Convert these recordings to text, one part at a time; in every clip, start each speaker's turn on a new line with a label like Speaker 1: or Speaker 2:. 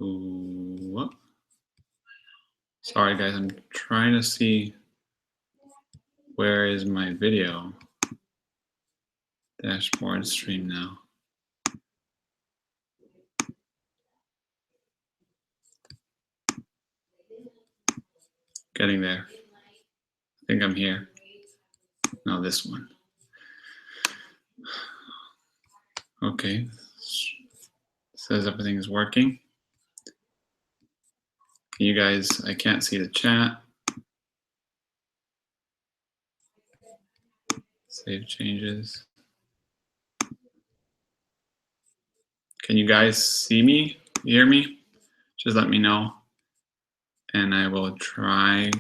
Speaker 1: Ooh. Sorry guys, I'm trying to see where is my video. Dashboard stream now. Getting there. I think I'm here. No, this one. Okay. Says everything is working. Can you guys, I can't see the chat. Save changes. Can you guys see me, hear me? Just let me know. And I will try.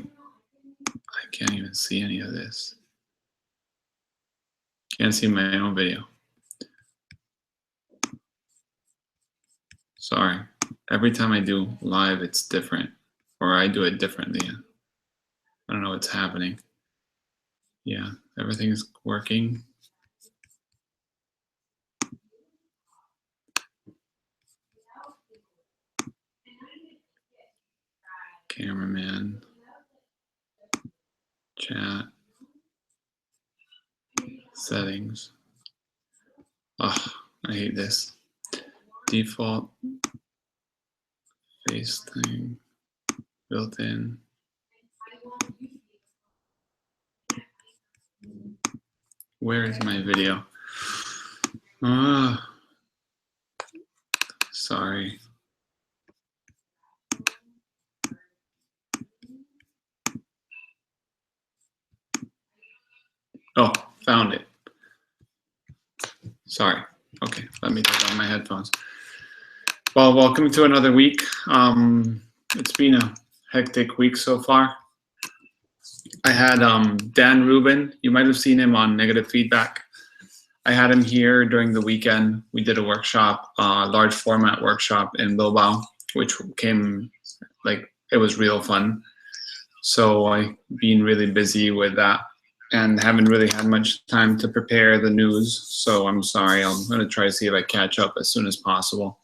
Speaker 1: I can't even see any of this. Can't see my own video. Sorry. Every time I do live, it's different. Or I do it differently. I don't know what's happening. Yeah, everything's working. Cameraman. Chat. Settings. Oh, I hate this. Default. Face thing. Built in. Where is my video? Ah, sorry. Oh, found it. Sorry. Okay, let me take on my headphones. Well, welcome to another week. It's been a hectic week so far. I had Dan Rubin. You might have seen him on Negative Feedback. I had him here during the weekend. We did a workshop, large format workshop in Bilbao, which came, like, it was real fun. So I've been really busy with that and haven't really had much time to prepare the news. So I'm sorry, I'm gonna try to see if I catch up as soon as possible.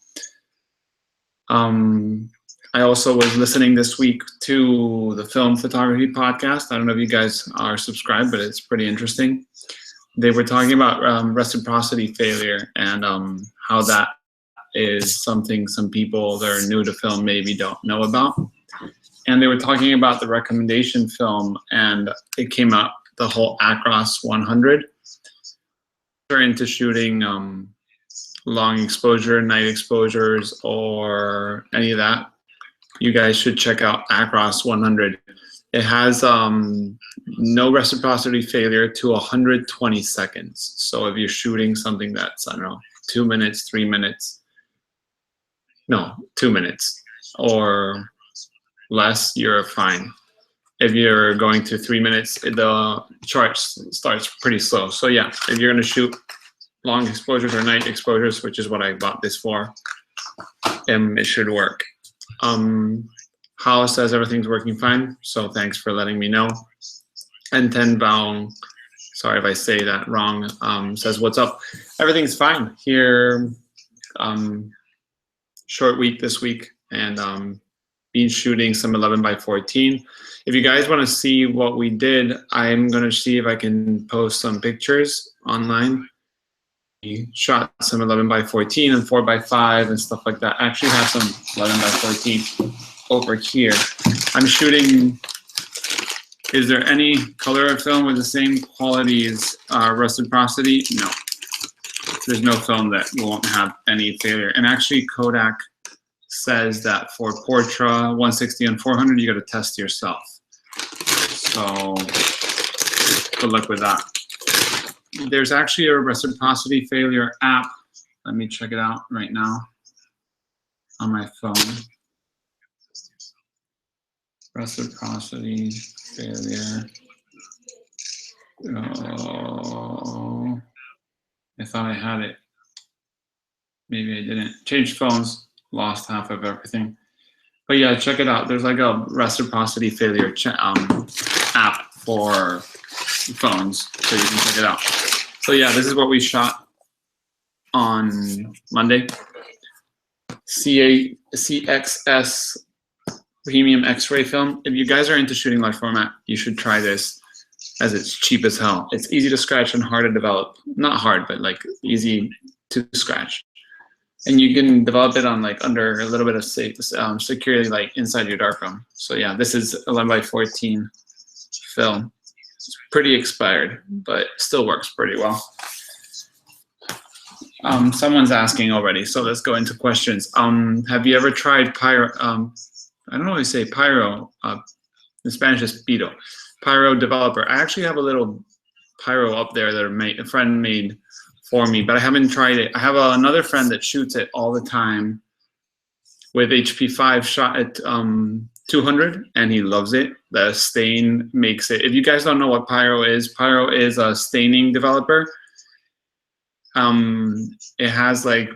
Speaker 1: I also was listening this week to the Film Photography Podcast. I don't know if you guys are subscribed, but it's pretty interesting. They were talking about reciprocity failure and how that is something some people that are new to film maybe don't know about. And they were talking about the recommendation film, and it came up, the whole Across 100. If you're into shooting long exposure, night exposures, or any of that, you guys should check out Across 100. It has no reciprocity failure to 120 seconds. So if you're shooting something that's, I don't know, 2 minutes, 3 minutes, no, 2 minutes or less, you're fine. If you're going to 3 minutes, the chart starts pretty slow. So yeah, if you're gonna shoot long exposures or night exposures, which is what I bought this for, it should work. Hao says everything's working fine, so thanks for letting me know. And Tenbao, sorry if I say that wrong, says, what's up? Everything's fine here. Short week this week, and been shooting some 11x14. If you guys want to see what we did, I'm going to see if I can post some pictures online. We shot some 11x14 and 4x5 and stuff like that. I actually have some 11x14 over here. I'm shooting, is there any color of film with the same quality as reciprocity? No. There's no film that won't have any failure. And actually Kodak says that for Portra 160 and 400, you got to test yourself. So good luck with that. There's actually a reciprocity failure app. Let me check it out right now on my phone. Reciprocity failure. Oh, I thought I had it. Maybe I didn't. Changed phones, lost half of everything. But yeah, check it out. There's like a reciprocity failure app for phones, so you can check it out. So yeah, this is what we shot on Monday. CXS premium X-ray film. If you guys are into shooting large format, you should try this, as it's cheap as hell. It's easy to scratch and hard to develop. Not hard, but like easy to scratch. And you can develop it on like under a little bit of security, like inside your darkroom. So yeah, this is 11x14 film. It's pretty expired, but still works pretty well. Someone's asking already, so let's go into questions. Have you ever tried Pyro? I don't know how you say Pyro. In Spanish is Pyro. Pyro developer. I actually have a little Pyro up there that a friend made for me, but I haven't tried it. I have another friend that shoots it all the time with HP5 shot at 200, and he loves it. The stain makes it. If you guys don't know what Pyro is a staining developer. It has like,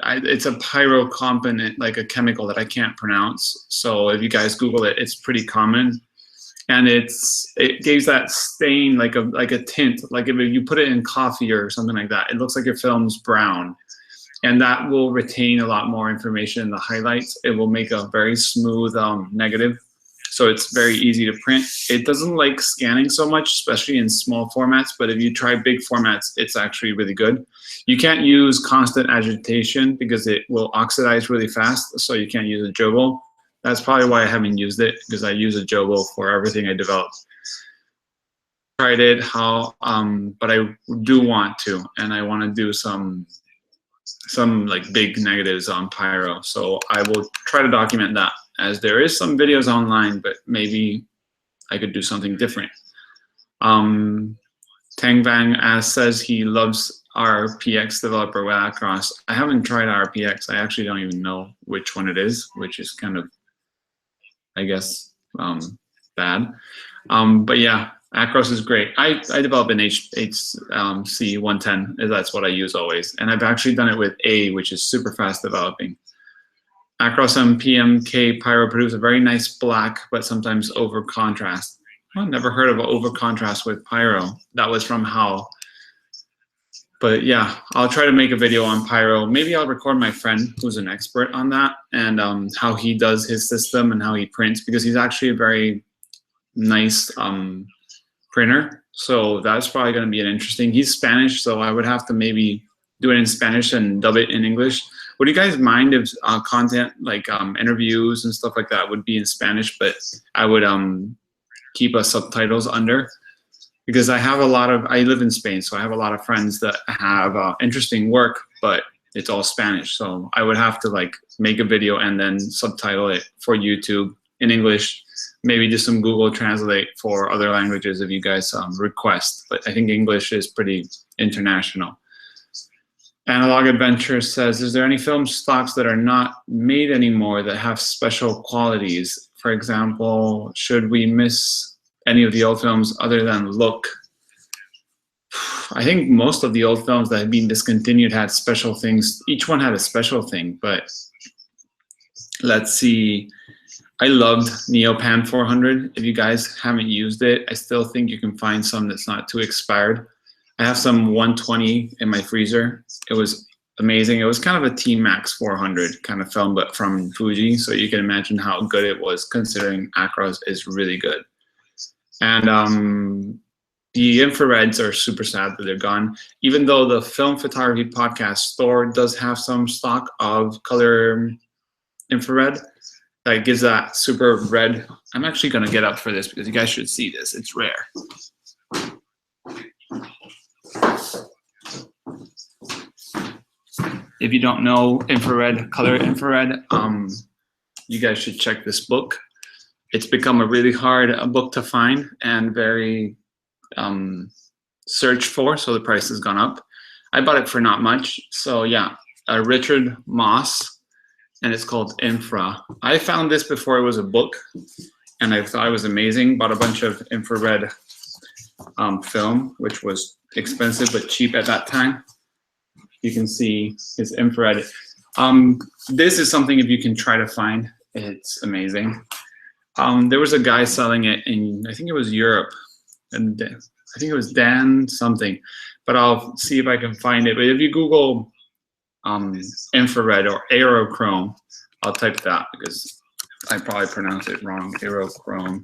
Speaker 1: it's a pyro component, like a chemical that I can't pronounce. So if you guys Google it, it's pretty common. And it gives that stain like a tint, like if you put it in coffee or something like that, it looks like your film's brown, and that will retain a lot more information in the highlights. It will make a very smooth negative, so it's very easy to print. It doesn't like scanning so much, especially in small formats, but if you try big formats, it's actually really good. You can't use constant agitation because it will oxidize really fast, so you can't use a Jobo. That's probably why I haven't used it, because I use a Jobo for everything I develop. Tried it, but I do want to, and I want to do some like big negatives on Pyro. So I will try to document that, as there is some videos online, but maybe I could do something different. Tang Vang says he loves RPX developer with Acros. I haven't tried RPX. I actually don't even know which one it is, which is kind of, I guess, bad. But yeah, Acros is great. I develop in HC110. That's what I use always. And I've actually done it with A, which is super fast developing. Acros and PMK Pyro produce a very nice black, but sometimes over contrast. I've never heard of over contrast with Pyro. That was from Hal. But yeah, I'll try to make a video on Pyro. Maybe I'll record my friend who's an expert on that, and how he does his system and how he prints, because he's actually a very nice printer. So that's probably going to be an interesting. He's Spanish, so I would have to maybe do it in Spanish and dub it in English. Would you guys mind if content like interviews and stuff like that would be in Spanish, but I would keep subtitles under? Because I have I live in Spain, so I have a lot of friends that have interesting work, but it's all Spanish. So I would have to like make a video and then subtitle it for YouTube in English, maybe do some Google Translate for other languages if you guys request. But I think English is pretty international. Analog Adventure says, is there any film stocks that are not made anymore that have special qualities? For example, should we miss any of the old films other than look? I think most of the old films that have been discontinued had special things. Each one had a special thing, but let's see. I loved Neopan 400. If you guys haven't used it, I still think you can find some that's not too expired. I have some 120 in my freezer. It was amazing. It was kind of a T-Max 400 kind of film, but from Fuji, so you can imagine how good it was, considering Acros is really good. And the infrareds are super sad that they're gone, even though the Film Photography Podcast store does have some stock of color infrared that gives that super red. I'm actually going to get up for this because you guys should see this. It's rare. If you don't know infrared, color infrared, you guys should check this book. It's become a really hard book to find and very searched for, so the price has gone up. I bought it for not much. So yeah, Richard Moss, and it's called Infra. I found this before it was a book, and I thought it was amazing. Bought a bunch of infrared film, which was expensive but cheap at that time. You can see his infrared. This is something if you can try to find, it's amazing. There was a guy selling it in, I think it was Europe, and I think it was Dan something, but I'll see if I can find it. But if you Google infrared or aerochrome. I'll type that because I probably pronounce it wrong. Aerochrome.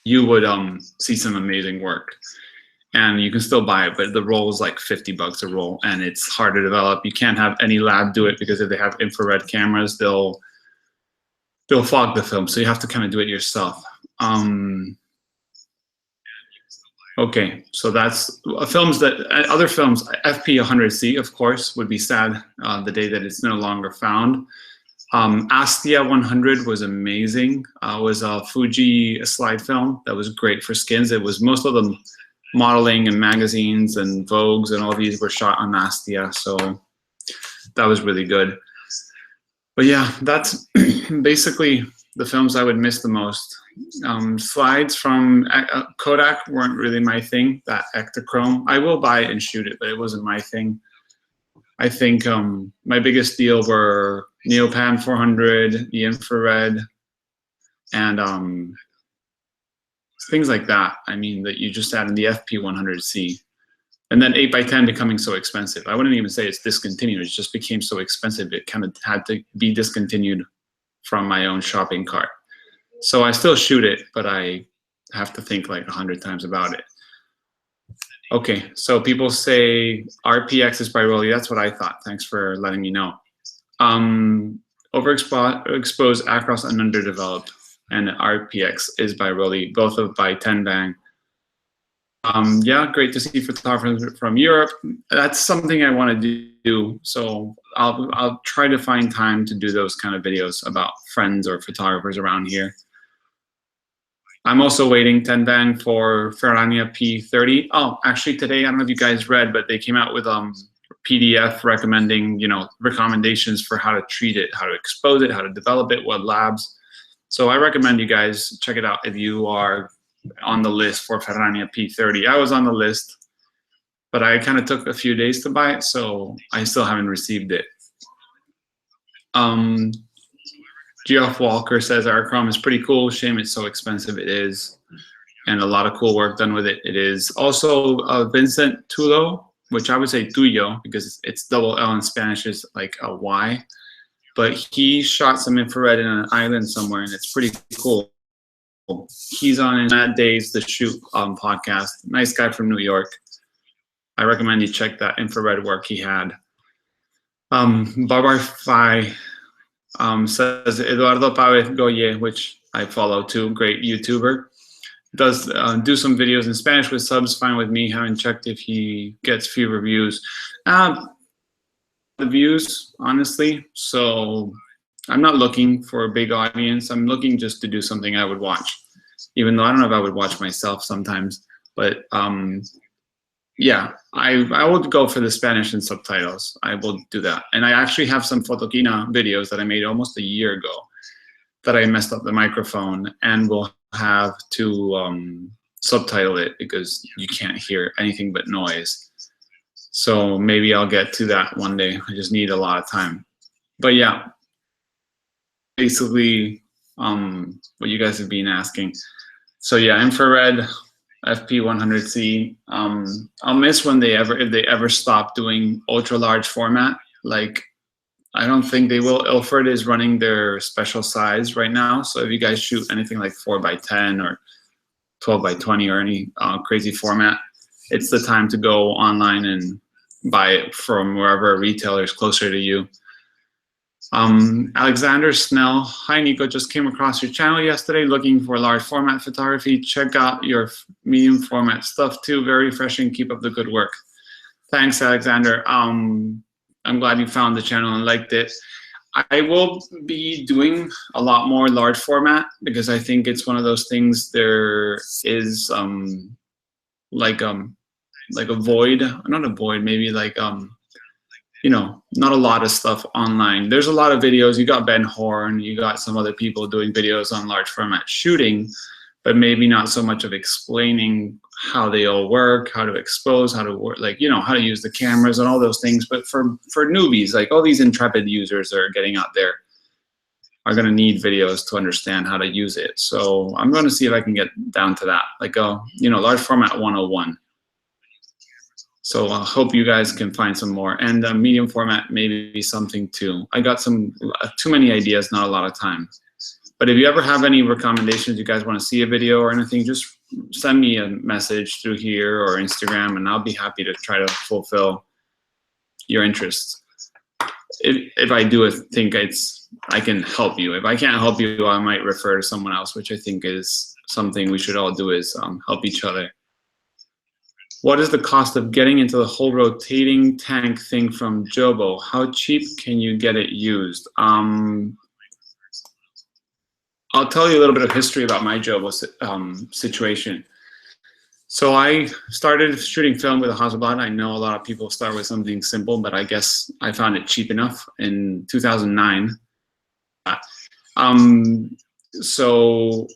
Speaker 1: You would see some amazing work. And you can still buy it, but the roll is like $50 a roll, and it's hard to develop. You can't have any lab do it because if they have infrared cameras, they'll fog the film. So you have to kind of do it yourself. Okay, so that's films that other films. FP100C, of course, would be sad the day that it's no longer found. Astia 100 was amazing. It was a Fuji slide film that was great for skins. It was most of them modeling and magazines and Vogues and all these were shot on Astia, so that was really good. But yeah, that's basically the films I would miss the most. Slides from Kodak weren't really my thing, that Ektachrome. I will buy it and shoot it, but it wasn't my thing. I think my biggest deal were Neopan 400, the infrared, and things like that. I mean, that you just add in the FP100C. And then 8x10 becoming so expensive. I wouldn't even say it's discontinued. It just became so expensive. It kind of had to be discontinued from my own shopping cart. So I still shoot it, but I have to think like 100 times about it. Okay, so people say RPX is Biroli. That's what I thought. Thanks for letting me know. Overexposed, across, and underdeveloped. And RPX is Biroli, both by 10 Bang. Yeah, great to see photographers from Europe. That's something I want to do. So I'll try to find time to do those kind of videos about friends or photographers around here. I'm also waiting 10 Bang for Ferrania P30. Oh, actually today, I don't know if you guys read, but they came out with PDF recommending, recommendations for how to treat it, how to expose it, how to develop it, what labs. So I recommend you guys check it out if you are on the list for Ferrania P30. I was on the list, but I kind of took a few days to buy it, so I still haven't received it. Geoff Walker says our Chrome is pretty cool. Shame it's so expensive. It is, and a lot of cool work done with it. It is. Also, Vincent Tulo, which I would say Tuyo because it's double L in Spanish is like a Y, but he shot some infrared in an island somewhere, and it's pretty cool. He's on in Matt Days The Shoot podcast. Nice guy from New York. I recommend you check that infrared work he had. Barbar Fi says Eduardo Pavez Goye, which I follow too, great YouTuber. Does do some videos in Spanish with subs, fine with me. Haven't checked if he gets few reviews. The views, honestly. So I'm not looking for a big audience. I'm looking just to do something I would watch, even though I don't know if I would watch myself sometimes. But yeah, I would go for the Spanish and subtitles. I will do that. And I actually have some Photokina videos that I made almost a year ago that I messed up the microphone and will have to subtitle it because you can't hear anything but noise. So maybe I'll get to that one day. I just need a lot of time. But yeah, basically what you guys have been asking. So yeah, infrared, FP100C. I'll miss when if they ever stop doing ultra large format. Like, I don't think they will. Ilford is running their special size right now. So if you guys shoot anything like 4x10 or 12x20 or any crazy format, it's the time to go online and buy it from wherever retailer is closer to you. Alexander Snell, hi Nico, just came across your channel yesterday looking for large format photography. Check out your medium format stuff too, very refreshing, keep up the good work. Thanks, Alexander. I'm glad you found the channel and liked it. I will be doing a lot more large format because I think it's one of those things there is like a void, not a void, maybe like not a lot of stuff online. There's a lot of videos. You got Ben Horn, you got some other people doing videos on large format shooting, but maybe not so much of explaining how they all work, how to expose, how to work, how to use the cameras and all those things. But for newbies, like all these intrepid users that are getting out there are going to need videos to understand how to use it. So I'm going to see if I can get down to that, like large format 101. So I hope you guys can find some more. And medium format may be something too. I got some too many ideas, not a lot of time. But if you ever have any recommendations, you guys want to see a video or anything, just send me a message through here or Instagram, and I'll be happy to try to fulfill your interests. If I do think I can help you. If I can't help you, I might refer to someone else, which I think is something we should all do, is help each other. What is the cost of getting into the whole rotating tank thing from Jobo? How cheap can you get it used? I'll tell you a little bit of history about my Jobo situation. So I started shooting film with a Hasselblad. I know a lot of people start with something simple, but I guess I found it cheap enough in 2009. So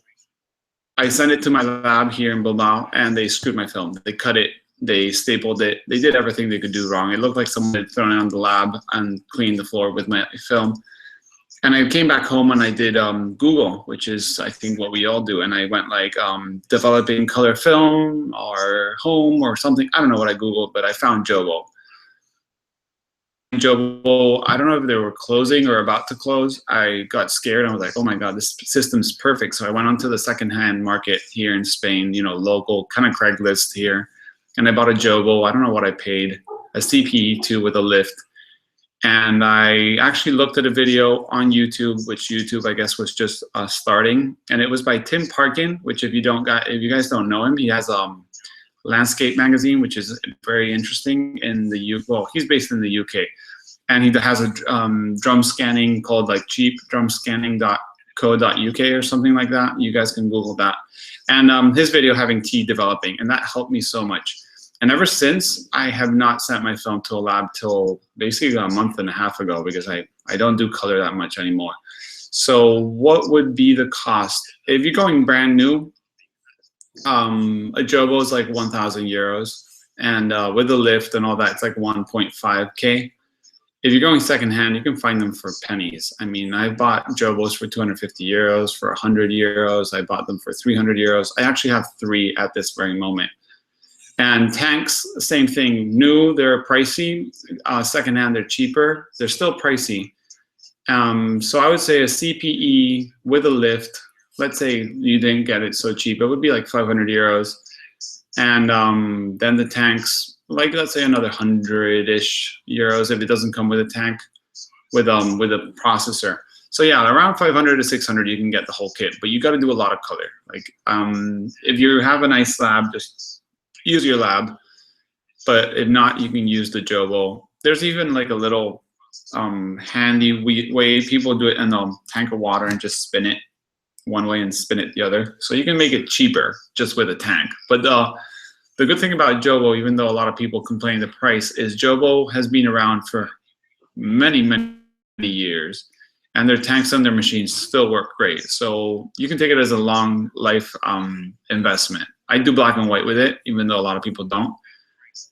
Speaker 1: I sent it to my lab here in Bilbao, and they screwed my film. They cut it, they stapled it, they did everything they could do wrong. It looked like someone had thrown it on the lab and cleaned the floor with my film. And I came back home and I did Google, which is, I think, what we all do. And I went like developing color film or home or something. I don't know what I Googled, but I found Jobo. Jobo, I don't know if they were closing or about to close. I got scared. I was like, oh my God, this system's perfect. So I went onto the secondhand market here in Spain, you know, local, kind of Craigslist here. And I bought a Jobo. I don't know what I paid, a CPE2 with a lift. And I actually looked at a video on YouTube, which YouTube, I guess, was just starting. And it was by Tim Parkin, which if you guys don't know him, he has Landscape magazine, which is very interesting in the UK. Well, he's based in the UK, and he has a drum scanning called like cheapdrumscanning.co.uk or something like that. You guys can Google that. And his video having tea developing, and that helped me so much. And ever since, I have not sent my film to a lab till basically a month and a half ago, because I don't do color that much anymore. So what would be the cost? If you're going brand new, a Jobo is like 1,000 euros, and with the lift and all that, it's like 1.5K. If you're going secondhand, you can find them for pennies. I mean, I bought Jobos for 250 euros, for 100 euros. I bought them for 300 euros. I actually have 3 at this very moment. And tanks, same thing. New, they're pricey. Secondhand, they're cheaper. They're still pricey. So I would say a CPE with a lift. Let's say you didn't get it so cheap, it would be like 500 euros. And then the tanks, like let's say another 100-ish euros if it doesn't come with a tank, with a processor. So yeah, around 500 to 600 you can get the whole kit, but you got to do a lot of color. Like if you have a nice lab, just use your lab. But if not, you can use the Jobo. There's even like a little handy way people do it in a tank of water and just spin it one way and spin it the other. So you can make it cheaper just with a tank. But the good thing about Jobo, even though a lot of people complain the price, is Jobo has been around for many, many years, and their tanks and their machines still work great. So you can take it as a long life investment. I do black and white with it, even though a lot of people don't,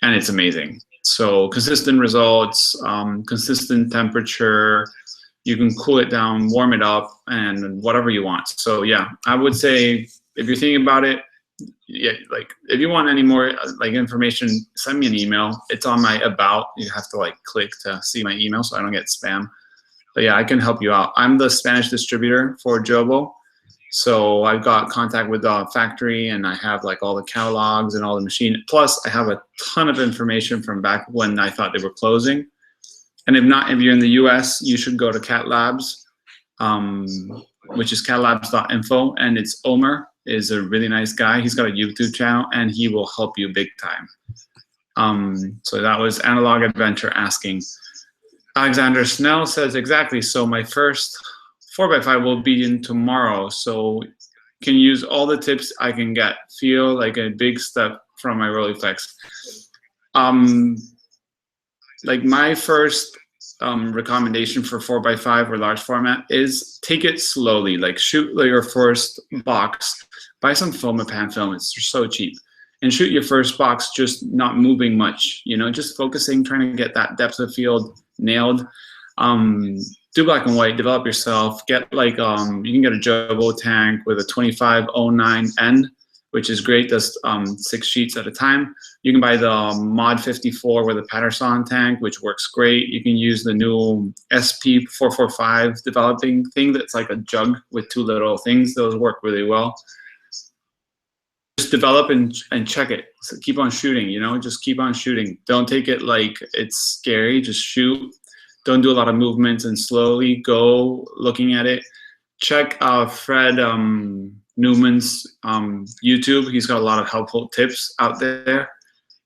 Speaker 1: and it's amazing. So consistent results, consistent temperature. You can cool it down, warm it up, and whatever you want. So yeah, I would say if you're thinking about it, yeah, like if you want any more like information, send me an email. It's on my about. You have to like click to see my email so I don't get spam. But yeah, I can help you out. I'm the Spanish distributor for Jobo. So I've got contact with the factory, and I have like all the catalogs and all the machine. Plus I have a ton of information from back when I thought they were closing. And if not, if you're in the US, you should go to Cat Labs, which is catlabs.info, and it's Omer is a really nice guy. He's got a YouTube channel, and he will help you big time. So that was Analog Adventure asking. Alexander Snell says, exactly, so my first 4x5 will be in tomorrow, so can use all the tips I can get. Feel like a big step from my Rolleiflex. Like my first recommendation for 4x5 or large format is take it slowly. Like shoot your first box, buy some Fomapan film, it's so cheap, and shoot your first box just not moving much, you know, just focusing, trying to get that depth of field nailed. Do black and white, develop yourself, get like, you can get a Jobo tank with a 2509 end, which is great. Does 6 sheets at a time. You can buy the Mod 54 with a Patterson tank, which works great. You can use the new SP445 developing thing that's like a jug with 2 little things. Those work really well. Just develop and check it. So keep on shooting, you know, just keep on shooting. Don't take it like it's scary, just shoot. Don't do a lot of movements and slowly go looking at it. Check Fred Newman's YouTube. He's got a lot of helpful tips out there.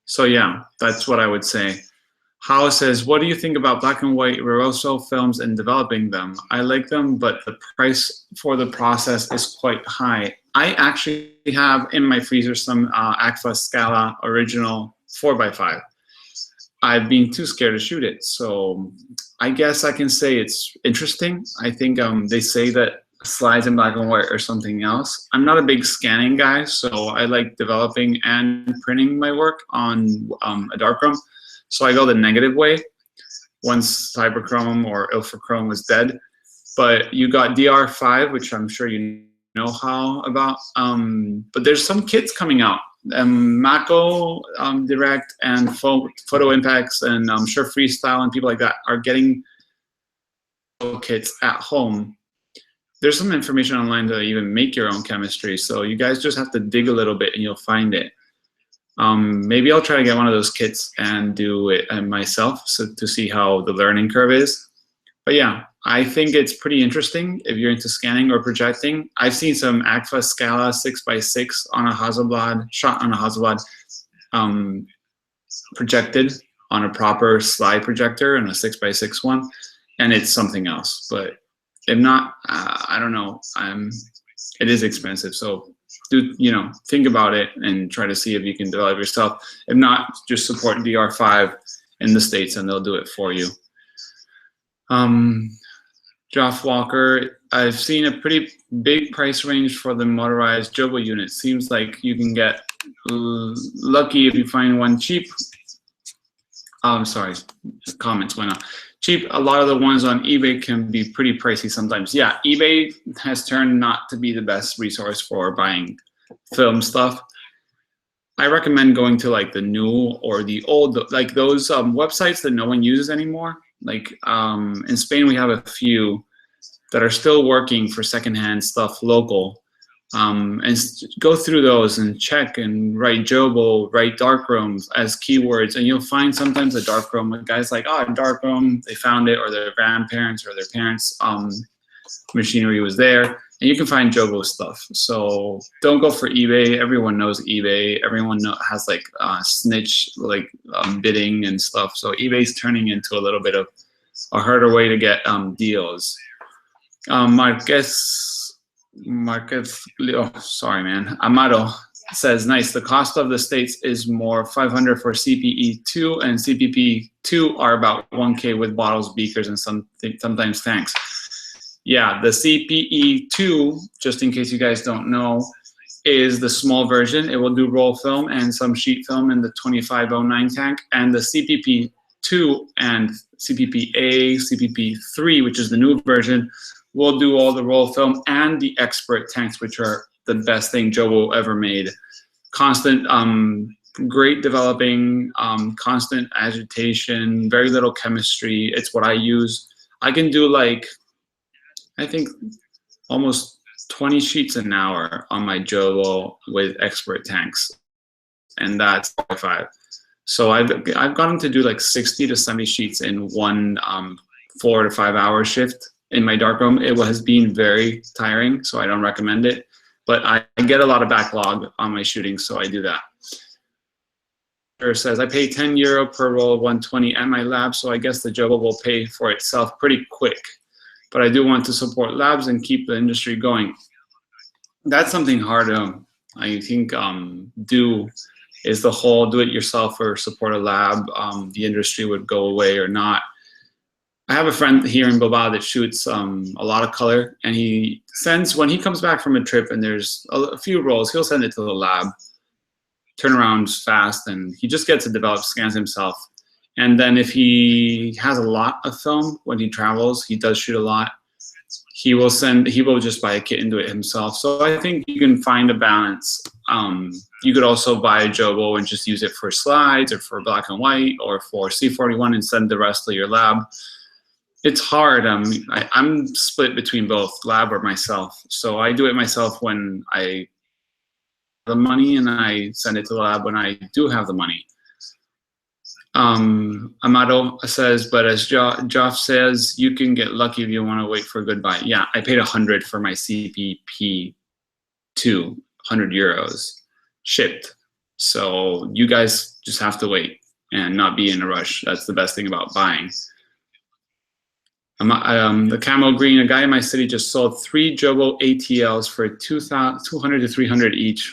Speaker 1: So yeah, that's what I would say. Hao says, what do you think about black and white Rosso films and developing them? I like them, but the price for the process is quite high. I actually have in my freezer some Agfa Scala original 4x5. I've been too scared to shoot it, so I guess I can say it's interesting. I think they say that slides in black and white or something else. I'm not a big scanning guy, so I like developing and printing my work on a darkroom. So I go the negative way once cyberchrome or ilfochrome was dead. But you got DR5, which I'm sure you know how about. But there's some kits coming out. Mako Direct and Photo Impacts and I'm sure Freestyle and people like that are getting kits at home. There's some information online to even make your own chemistry. So you guys just have to dig a little bit and you'll find it. Maybe I'll try to get one of those kits and do it myself to see how the learning curve is. But yeah, I think it's pretty interesting if you're into scanning or projecting. I've seen some Agfa Scala 6x6 on a Hasselblad, shot on a Hasselblad, projected on a proper slide projector and a 6x6 one, and it's something else. But if not, I don't know. It is expensive, so do think about it and try to see if you can develop yourself. If not, just support DR5 in the States and they'll do it for you. Joff Walker, I've seen a pretty big price range for the motorized Jobo unit. Seems like you can get lucky if you find one cheap. Sorry, comments went up. Cheap, a lot of the ones on eBay can be pretty pricey sometimes. Yeah, eBay has turned not to be the best resource for buying film stuff. I recommend going to like the new or the old, like those websites that no one uses anymore. Like in Spain, we have a few that are still working for secondhand stuff local. And go through those and check and write Jobo, write darkrooms as keywords, and you'll find sometimes a darkroom with guys like, oh, darkroom, they found it, or their grandparents or their parents' machinery was there, and you can find Jobo stuff. So don't go for eBay. Everyone knows eBay. Everyone has like snitch like bidding and stuff. So eBay's turning into a little bit of a harder way to get deals. Sorry, man. Amado says, nice. The cost of the States is more 500 for CPE2 and CPP2 are about 1K with bottles, beakers, and sometimes tanks. Yeah, the CPE2, just in case you guys don't know, is the small version. It will do roll film and some sheet film in the 2509 tank. And the CPP2 and CPP-A, CPP3, which is the new version, will do all the roll film and the expert tanks, which are the best thing Jobo ever made. Constant, great developing, constant agitation, very little chemistry. It's what I use. I can do like, I think almost 20 sheets an hour on my Jobo with expert tanks, and that's 5. So I've gotten to do like 60 to 70 sheets in one 4 to 5 hour shift in my darkroom. It has been very tiring, so I don't recommend it. But I get a lot of backlog on my shooting, so I do that. Says, I pay €10 per roll of 120 at my lab, so I guess the Jobo will pay for itself pretty quick. But I do want to support labs and keep the industry going. That's something hard to, I think, do, is the whole do-it-yourself or support a lab. The industry would go away or not. I have a friend here in Bilbao that shoots a lot of color, and he sends, when he comes back from a trip and there's a few rolls, he'll send it to the lab, turn around fast, and he just gets it developed, scans himself. And then if he has a lot of film when he travels, he does shoot a lot, he will just buy a kit and do it himself. So I think you can find a balance. You could also buy a Jobo and just use it for slides or for black and white or for C41 and send the rest to your lab. It's hard. I'm split between both, lab or myself. So I do it myself when I have the money, and I send it to the lab when I do have the money. Amado says, but as Joff says, you can get lucky if you want to wait for a good buy. Yeah, I paid 100 for my CPP2, 100 euros shipped. So you guys just have to wait and not be in a rush. That's the best thing about buying. The camo green, a guy in my city just sold 3 Jobo ATLs for 200 to 300 each.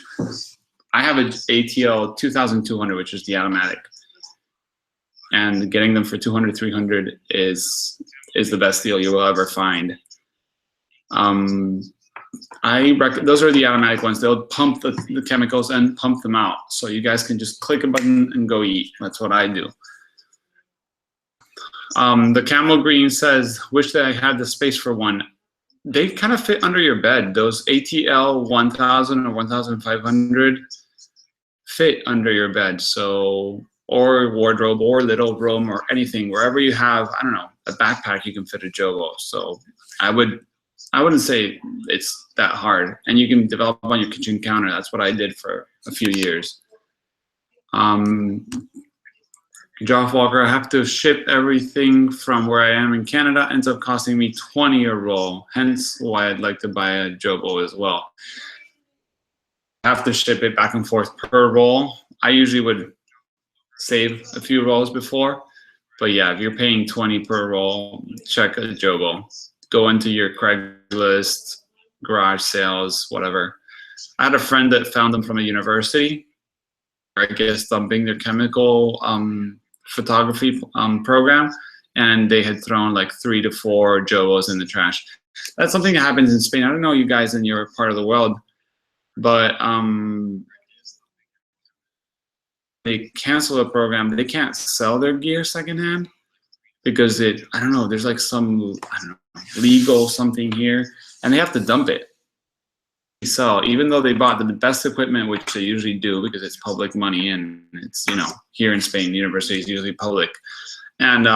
Speaker 1: I have an ATL 2200, which is the automatic. And getting them for 200, 300 is the best deal you will ever find. Those are the automatic ones. They'll pump the chemicals and pump them out. So you guys can just click a button and go eat. That's what I do. The camel green says, wish that I had the space for one. They kind of fit under your bed. Those ATL 1000 or 1500 fit under your bed. So, or wardrobe or little room or anything, wherever you have, I don't know, a backpack, you can fit a Jobo. So I wouldn't say it's that hard. And you can develop on your kitchen counter. That's what I did for a few years. Joff Walker, I have to ship everything from where I am in Canada. Ends up costing me 20 a roll. Hence why I'd like to buy a Jobo as well. I have to ship it back and forth per roll. I usually would save a few rolls before, but yeah, if you're paying 20 per roll, check a Jobo. Go into your Craigslist, garage sales, whatever. I had a friend that found them from a university, I guess dumping their chemical photography program, and they had thrown like 3 to 4 Jobos in the trash. That's something that happens in Spain. I don't know you guys in your part of the world, but they cancel a program. They can't sell their gear secondhand because I don't know, there's like some, I don't know, legal something here, and they have to dump it. Sell, even though they bought the best equipment, which they usually do because it's public money, and it's, you know, here in Spain, university is usually public, and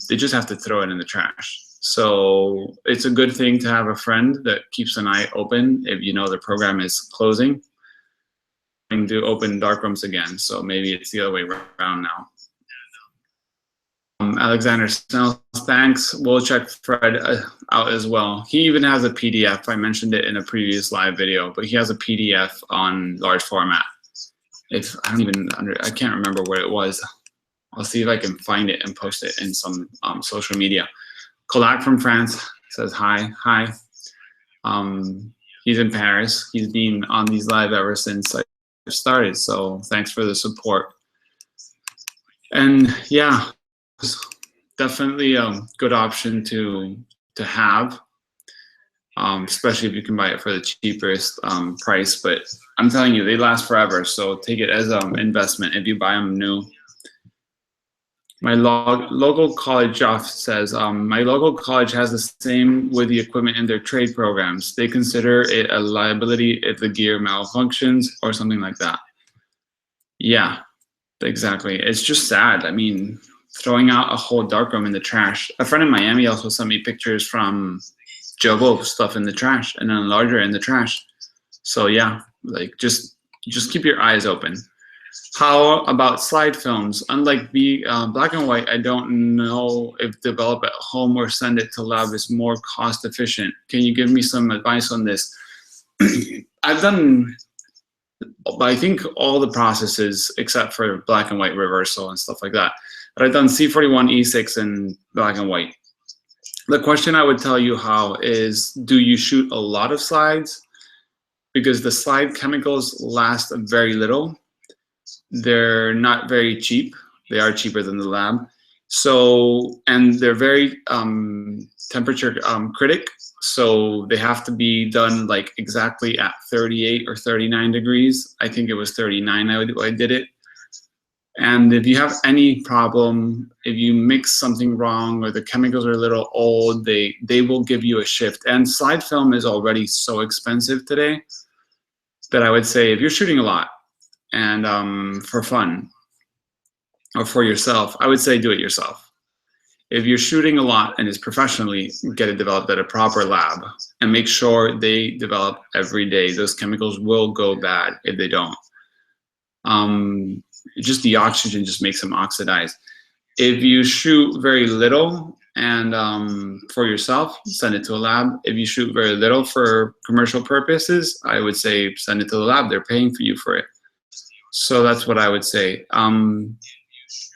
Speaker 1: they just have to throw it in the trash. So it's a good thing to have a friend that keeps an eye open if you know the program is closing, and to open darkrooms again. So maybe it's the other way around now. Alexander Snell, thanks. We'll check Fred out as well. He even has a PDF. I mentioned it in a previous live video, but he has a PDF on large format. If I can't remember where it was. I'll see if I can find it and post it in some social media. Colac from France says hi. Hi. He's in Paris. He's been on these live ever since I started. So thanks for the support. And yeah. Definitely a good option to have, especially if you can buy it for the cheapest price. But I'm telling you, they last forever, so take it as an investment if you buy them new. My local college, Joff says, my local college has the same with the equipment in their trade programs. They consider it a liability if the gear malfunctions or something like that. Yeah, exactly. It's just sad. I mean, throwing out a whole darkroom in the trash. A friend in Miami also sent me pictures from Jobo stuff in the trash and then larger in the trash. So yeah, like just keep your eyes open. How about slide films? Unlike the black and white, I don't know if develop at home or send it to lab is more cost efficient. Can you give me some advice on this? I've done, I think, all the processes except for black and white reversal and stuff like that. But I've done C41, E6, and black and white. The question I would tell you how is, do you shoot a lot of slides? Because the slide chemicals last very little. They're not very cheap. They are cheaper than the lab. So, and they're very temperature critic. So they have to be done like exactly at 38 or 39 degrees. I think it was 39 I did it. And if you have any problem, if you mix something wrong or the chemicals are a little old, they will give you a shift. And slide film is already so expensive today that I would say if you're shooting a lot and for fun or for yourself, I would say do it yourself. If you're shooting a lot and it's professionally, get it developed at a proper lab and make sure they develop every day. Those chemicals will go bad if they don't. Just the oxygen just makes them oxidize. If you shoot very little and for yourself, send it to a lab. If you shoot very little for commercial purposes, I would say send it to the lab. They're paying for you for it. So that's what I would say.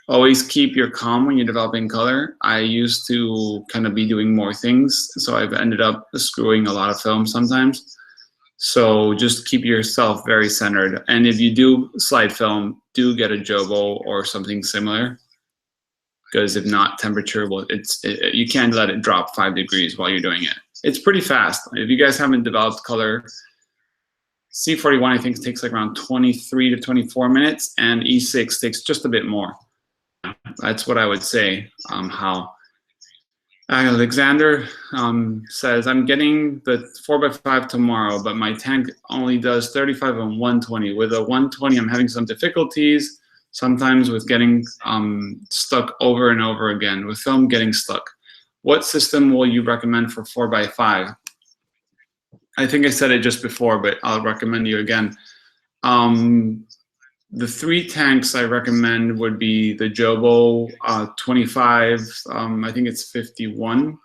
Speaker 1: Always keep your calm when you're developing color. I used to kind of be doing more things, so I've ended up screwing a lot of film sometimes. So just keep yourself very centered. And if you do slide film, do get a Jobo or something similar, because if not, temperature will, you can't let it drop 5 degrees while you're doing it. It's pretty fast. If you guys haven't developed color, C41 I think takes like around 23 to 24 minutes, and E6 takes just a bit more. That's what I would say. How Alexander says, I'm getting the 4x5 tomorrow, but my tank only does 35 and 120. With a 120, I'm having some difficulties sometimes with getting stuck over and over again, with film getting stuck. What system will you recommend for 4x5? I think I said it just before, but I'll recommend you again. The 3 tanks I recommend would be the Jobo 25, I think it's 51,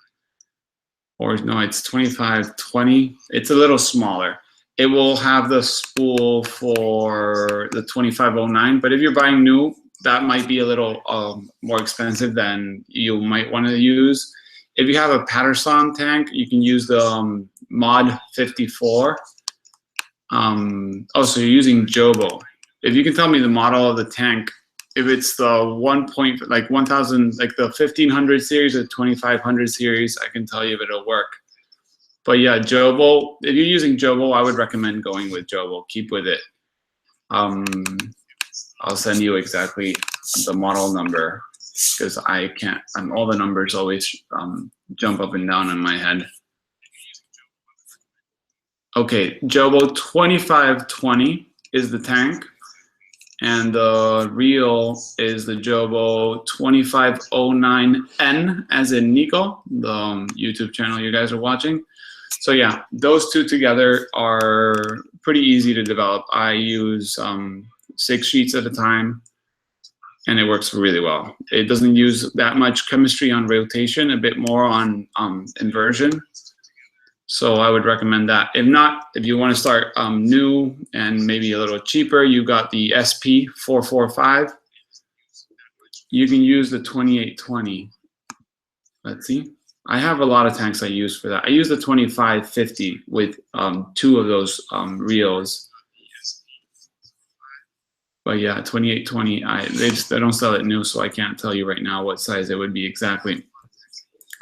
Speaker 1: or no, it's 2520. It's a little smaller. It will have the spool for the 2509, but if you're buying new, that might be a little more expensive than you might want to use. If you have a Patterson tank, you can use the Mod 54. Oh, so you're using Jobo. If you can tell me the model of the tank, if it's the 1000, like the 1500 series or 2500 series, I can tell you if it'll work. But yeah, Jobo, if you're using Jobo, I would recommend going with Jobo. Keep with it. I'll send you exactly the model number, because I can't, all the numbers always jump up and down in my head. Okay, Jobo 2520 is the tank. And the reel is the Jobo 2509N, as in Nico, the YouTube channel you guys are watching. So yeah, those two together are pretty easy to develop. I use 6 sheets at a time, and it works really well. It doesn't use that much chemistry on rotation, a bit more on inversion. So I would recommend that. If not, if you want to start new and maybe a little cheaper, you got the SP445. You can use the 2820. Let's see. I have a lot of tanks I use for that. I use the 2550 with 2 of those reels. But yeah, 2820, they don't sell it new, so I can't tell you right now what size it would be exactly.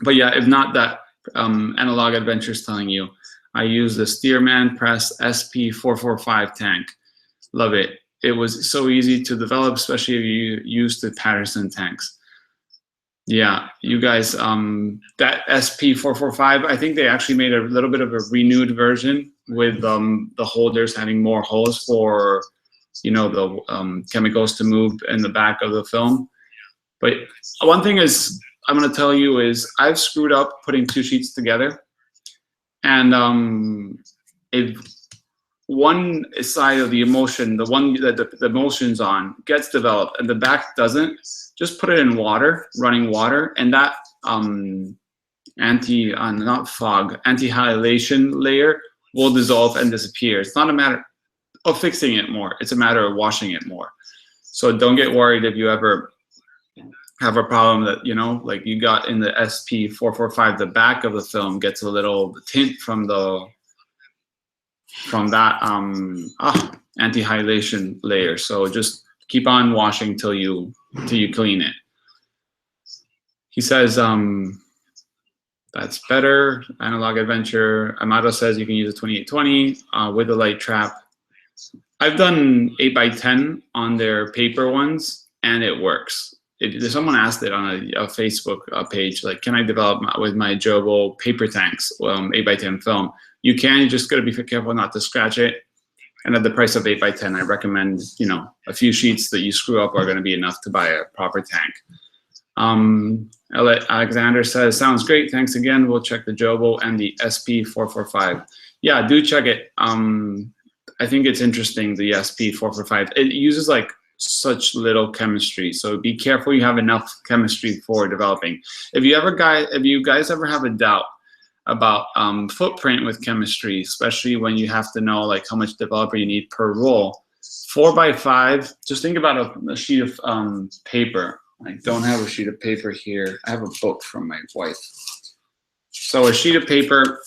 Speaker 1: But yeah, if not that, Analog Adventures telling you, I use the Stearman Press SP445 tank. Love it. It was so easy to develop, especially if you use the Patterson tanks. Yeah, you guys, that SP445, I think they actually made a little bit of a renewed version with the holders having more holes for, you know, the chemicals to move in the back of the film. But one thing is, I'm going to tell you is I've screwed up putting 2 sheets together, and if one side of the emulsion, the one that the emulsion's on, gets developed and the back doesn't, just put it in water, running water, and that anti-halation layer will dissolve and disappear. It's not a matter of fixing it more, it's a matter of washing it more. So don't get worried if you ever have a problem that, you know, like you got in the SP445, the back of the film gets a little tint from that anti-halation layer. So just keep on washing till you clean it. He says that's better. Analog Adventure. Amato says you can use a 2820 with a light trap. I've done 8x10 on their paper ones. and it works. Someone asked it on a Facebook page, like, can I develop with my Jobo paper tanks, 8x10 film? You can, you just gotta be careful not to scratch it. And at the price of 8x10, I recommend, you know, a few sheets that you screw up are gonna be enough to buy a proper tank. Alexander says, sounds great, thanks again. We'll check the Jobo and the SP445. Yeah, do check it. I think it's interesting, the SP445. It uses like such little chemistry, so be careful you have enough chemistry for developing. If you guys ever have a doubt about footprint with chemistry, especially when you have to know like how much developer you need per roll, 4x5, just think about a sheet of paper. I don't have a sheet of paper here. I have a book from my wife. So a sheet of paper,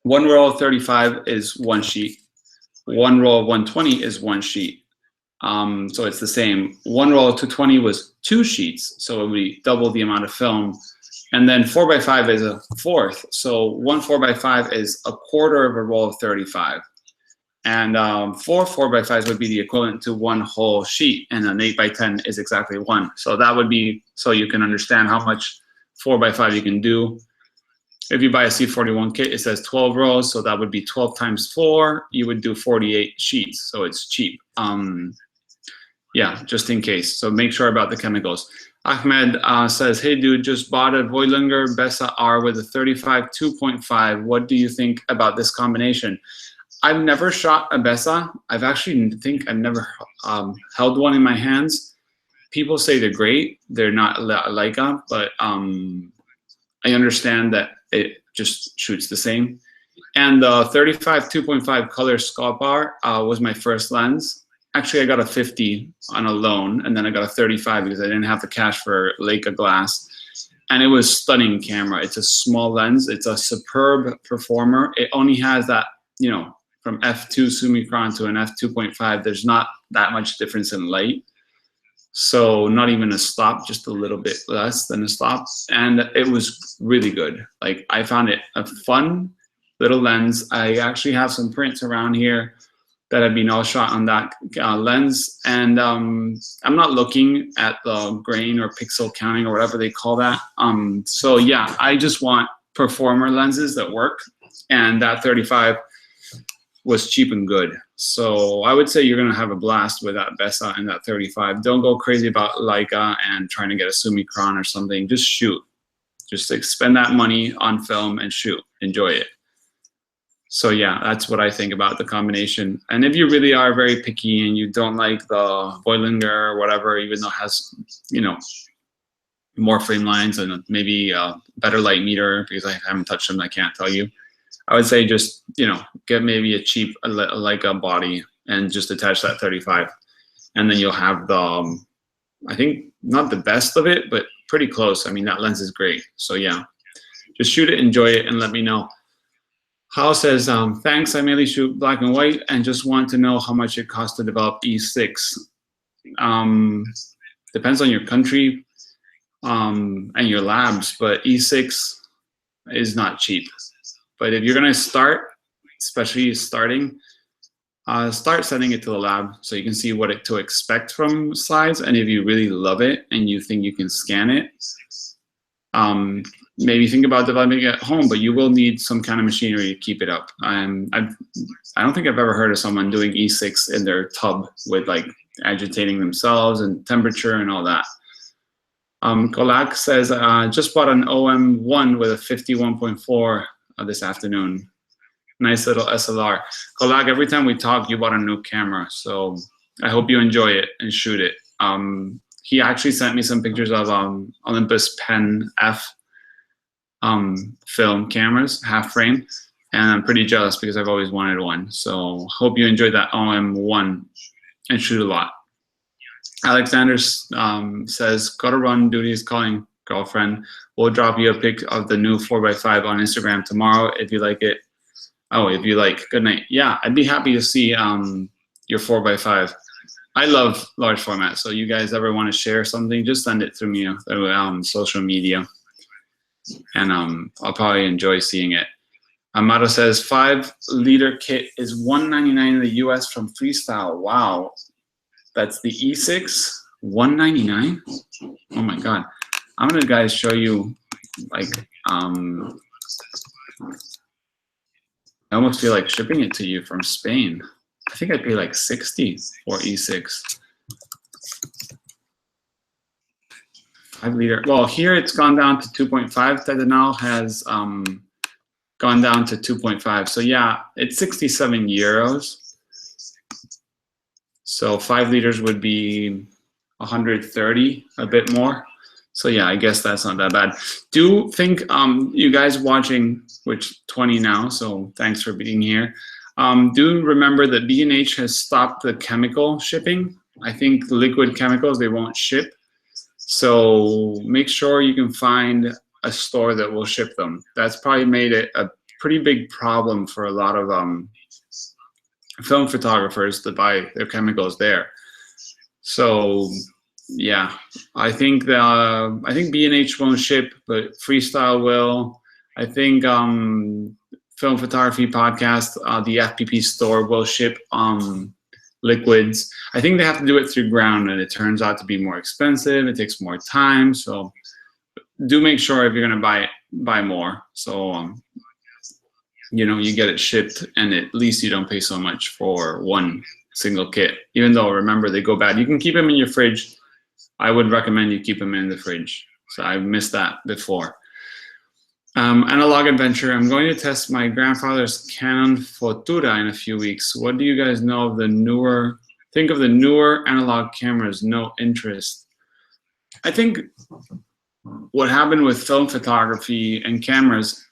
Speaker 1: one roll of 35 is one sheet. One roll of 120 is one sheet. So it's the same. One roll of 220 was two sheets, so it would be double the amount of film. And then 4x5 is a fourth. So one 4x5 is a quarter of a roll of 35. And 4 4x5s would be the equivalent to one whole sheet, and an 8x10 is exactly one. So that would be, so you can understand how much 4x5 you can do. If you buy a C41 kit, it says 12 rows, so that would be 12 times 4. You would do 48 sheets, so it's cheap. Yeah, just in case. So make sure about the chemicals. Ahmed says, hey dude, just bought a Voigtlander Bessa R with a 35 2.5. What do you think about this combination? I've never shot a Bessa. I've never held one in my hands. People say they're great. They're not Leica, but I understand that it just shoots the same. And the 35 2.5 color Sculpt R was my first lens. Actually, I got a 50 on a loan, and then I got a 35 because I didn't have the cash for Leica glass. And it was stunning camera. It's a small lens. It's a superb performer. It only has that, you know, from f2 Summicron to an f2.5, there's not that much difference in light. So not even a stop, just a little bit less than a stop. And it was really good. Like, I found it a fun little lens. I actually have some prints around here that have been all shot on that lens. And I'm not looking at the grain or pixel counting or whatever they call that. So yeah, I just want performer lenses that work. And that 35 was cheap and good. So I would say you're gonna have a blast with that Bessa and that 35. Don't go crazy about Leica and trying to get a Summicron or something. Just shoot. Just like spend that money on film and shoot. Enjoy it. So yeah, that's what I think about the combination. And if you really are very picky and you don't like the Voigtlander or whatever, even though it has, you know, more frame lines and maybe a better light meter, because I haven't touched them, I can't tell you. I would say just, you know, get maybe a cheap Leica body and just attach that 35. And then you'll have the, I think, not the best of it, but pretty close. I mean, that lens is great. So yeah, just shoot it, enjoy it, and let me know. Hal says, thanks, I mainly shoot black and white and just want to know how much it costs to develop E6. Depends on your country and your labs, but E6 is not cheap. But if you're gonna start, especially starting, start sending it to the lab so you can see what to expect from slides. And if you really love it and you think you can scan it, maybe think about developing it at home, but you will need some kind of machinery to keep it up. I don't think I've ever heard of someone doing E6 in their tub with like agitating themselves and temperature and all that. Kolak says, just bought an OM1 with a 51.4 this afternoon. Nice little SLR. Kolak, every time we talk, you bought a new camera, so I hope you enjoy it and shoot it. He actually sent me some pictures of Olympus Pen F film cameras, half frame, and I'm pretty jealous because I've always wanted one. So hope you enjoyed that OM1 and shoot a lot. Alexander says, gotta run, duty is calling, girlfriend. We'll drop you a pic of the new 4x5 on Instagram tomorrow if you like it. Oh, if you like, good night. Yeah, I'd be happy to see your 4x5. I love large format, so you guys ever want to share something, just send it through me through social media, and I'll probably enjoy seeing it. Amado says 5-liter kit is $199 in the US from Freestyle. Wow, that's the E6. $1.99. Oh my god! I'm gonna guys show you like I almost feel like shipping it to you from Spain. I think I pay like 60 for E6. 5 liter. Well, here it's gone down to 2.5. Tetanal has gone down to 2.5. So yeah, it's 67 euros. So 5 liters would be 130, a bit more. So yeah, I guess that's not that bad. Do think you guys watching, which 20 now, so thanks for being here. Do remember that B&H has stopped the chemical shipping. I think liquid chemicals, they won't ship. So make sure you can find a store that will ship them. That's probably made it a pretty big problem for a lot of film photographers to buy their chemicals there. So yeah, I think B&H won't ship, but Freestyle will. I think Film Photography Podcast, the FPP store will ship liquids. I think they have to do it through ground, and it turns out to be more expensive. It takes more time, so do make sure if you're gonna buy more. So you know, you get it shipped, and at least you don't pay so much for one single kit. Even though, remember, they go bad. You can keep them in your fridge. I would recommend you keep them in the fridge. So I've missed that before. Analog adventure. I'm going to test my grandfather's Canon Futura in a few weeks. What do you guys know of the newer? Think of the newer analog cameras. No interest. I think what happened with film photography and cameras,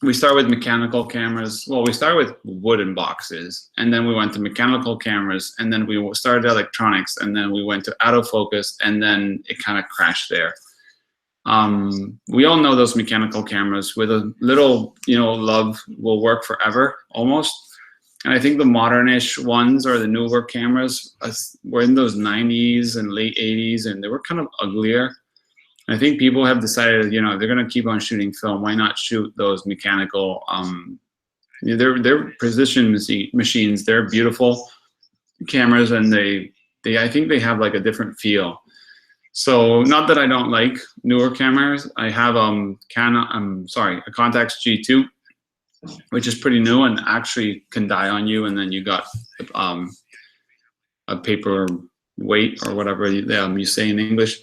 Speaker 1: we start with mechanical cameras. Well, we started with wooden boxes, and then we went to mechanical cameras, and then we started electronics, and then we went to autofocus, and then it kind of crashed there. We all know those mechanical cameras with a little, you know, love will work forever, almost. And I think the modernish ones or the newer cameras were in those 90s and late 80s, and they were kind of uglier. I think people have decided, you know, they're going to keep on shooting film. Why not shoot those mechanical? They're precision machines. They're beautiful cameras, and I think they have like a different feel. So not that I don't like newer cameras. I have a Contax G2, which is pretty new and actually can die on you, and then you got a paper weight or whatever you say in English.